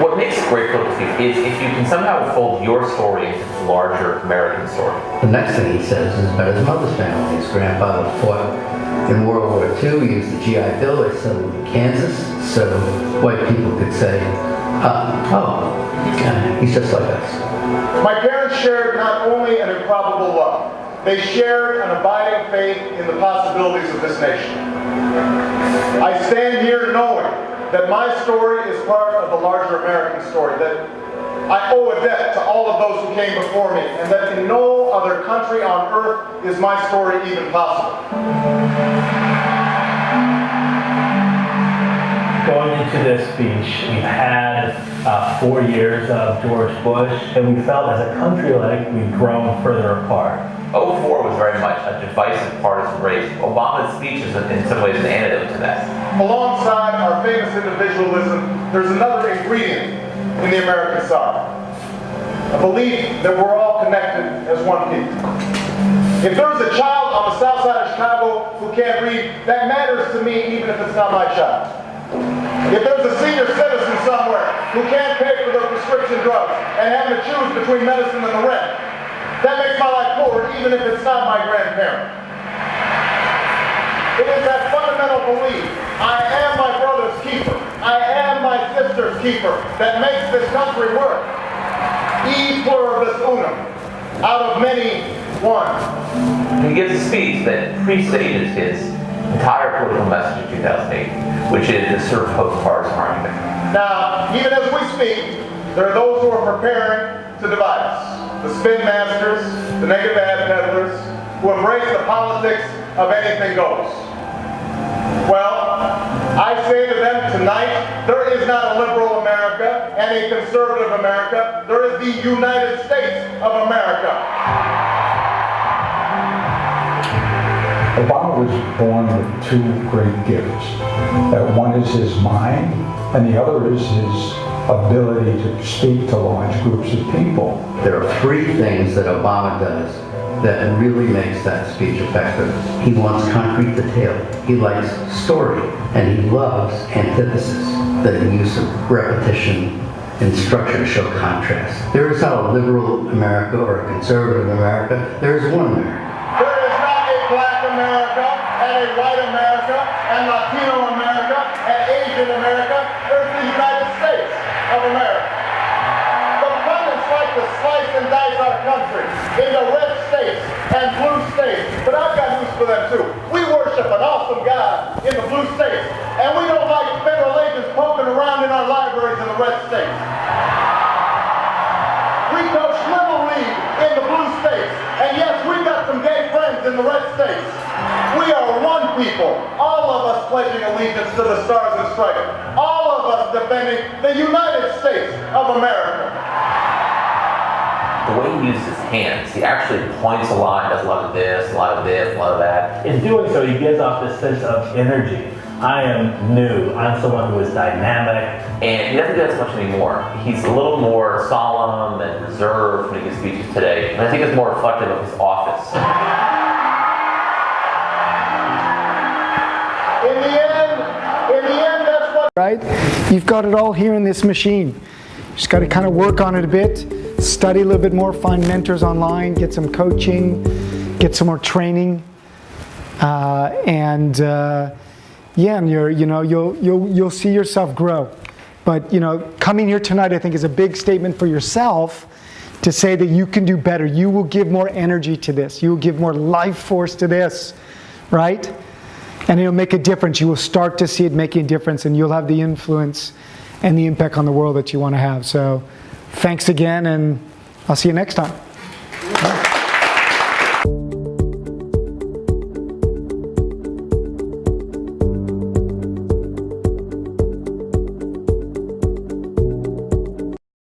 What makes it great photography is if you can somehow fold your story into the larger American story. The next thing he says is about his mother's family. His grandfather fought In World War II, we used the GI Bill. They settled in Kansas, so white people could say, he's just like us. My parents shared not only an improbable love, they shared an abiding faith in the possibilities of this nation. I stand here knowing that my story is part of the larger American story, that I owe a debt to all of those who came before me, and that in no other country on earth is my story even possible. Going into this speech, we've had 4 years of George Bush, and we felt as a country like we've grown further apart. 04 was very much a divisive partisan race. Obama's speech is in some ways an antidote to that. Alongside our famous individualism, there's another ingredient in the American South. A belief that we're all connected as one people. If there's a child on the south side of Chicago who can't read, that matters to me even if it's not my child. If there's a senior citizen somewhere who can't pay for their prescription drugs and having to choose between medicine and the rent, that makes my life forward even if it's not my grandparent. It is that fundamental belief, I am my brother's keeper, I am my sister's keeper, that makes this country work. E pluribus unum, out of many, one. He gives a speech that presages his entire political message in 2008, which is the sort of post-partisan argument. Now, even as we speak, there are those who are preparing to divide us. The spin masters, the negative ad peddlers, who embrace the politics of anything goes. Well, I say to them tonight, there is not a liberal America and a conservative America. There is the United States of America. Obama was born with two great gifts. One is his mind, and the other is his ability to speak to large groups of people. There are three things that Obama does that really makes that speech effective. He wants concrete detail. He likes story, and he loves antithesis, the use of repetition and structure to show contrast. There is not a liberal America or a conservative America. There is one America. There is not a black America and a white America and Latino America and Asian America. There's the United States of America. The pundits like to slice and dice our country into red states and blue states, but I've got news for them too. We worship an awesome God in the blue states, and we don't like federal agents poking around in our libraries in the red states. We coach Little League in the blue states, and yes, we've got some gay friends in the red states. We are one people, all of us pledging allegiance to the Stars and Stripes, all of us defending the United States of America. The way he uses his hands, he actually points a lot, does a lot of this, a lot of this, a lot of that. In doing so, he gives off this sense of energy. I am new. I'm someone who is dynamic. And he doesn't do that as much anymore. He's a little more solemn and reserved when he gives speeches today. And I think it's more reflective of his office. In the end, that's what... Right? You've got it all here in this machine. Just got to kind of work on it a bit, study a little bit more, find mentors online, get some coaching, get some more training, and you'll see yourself grow. But coming here tonight, I think, is a big statement for yourself to say that you can do better. You will give more energy to this. You will give more life force to this, right? And it'll make a difference. You will start to see it making a difference, and you'll have the influence and the impact on the world that you want to have. So thanks again, and I'll see you next time.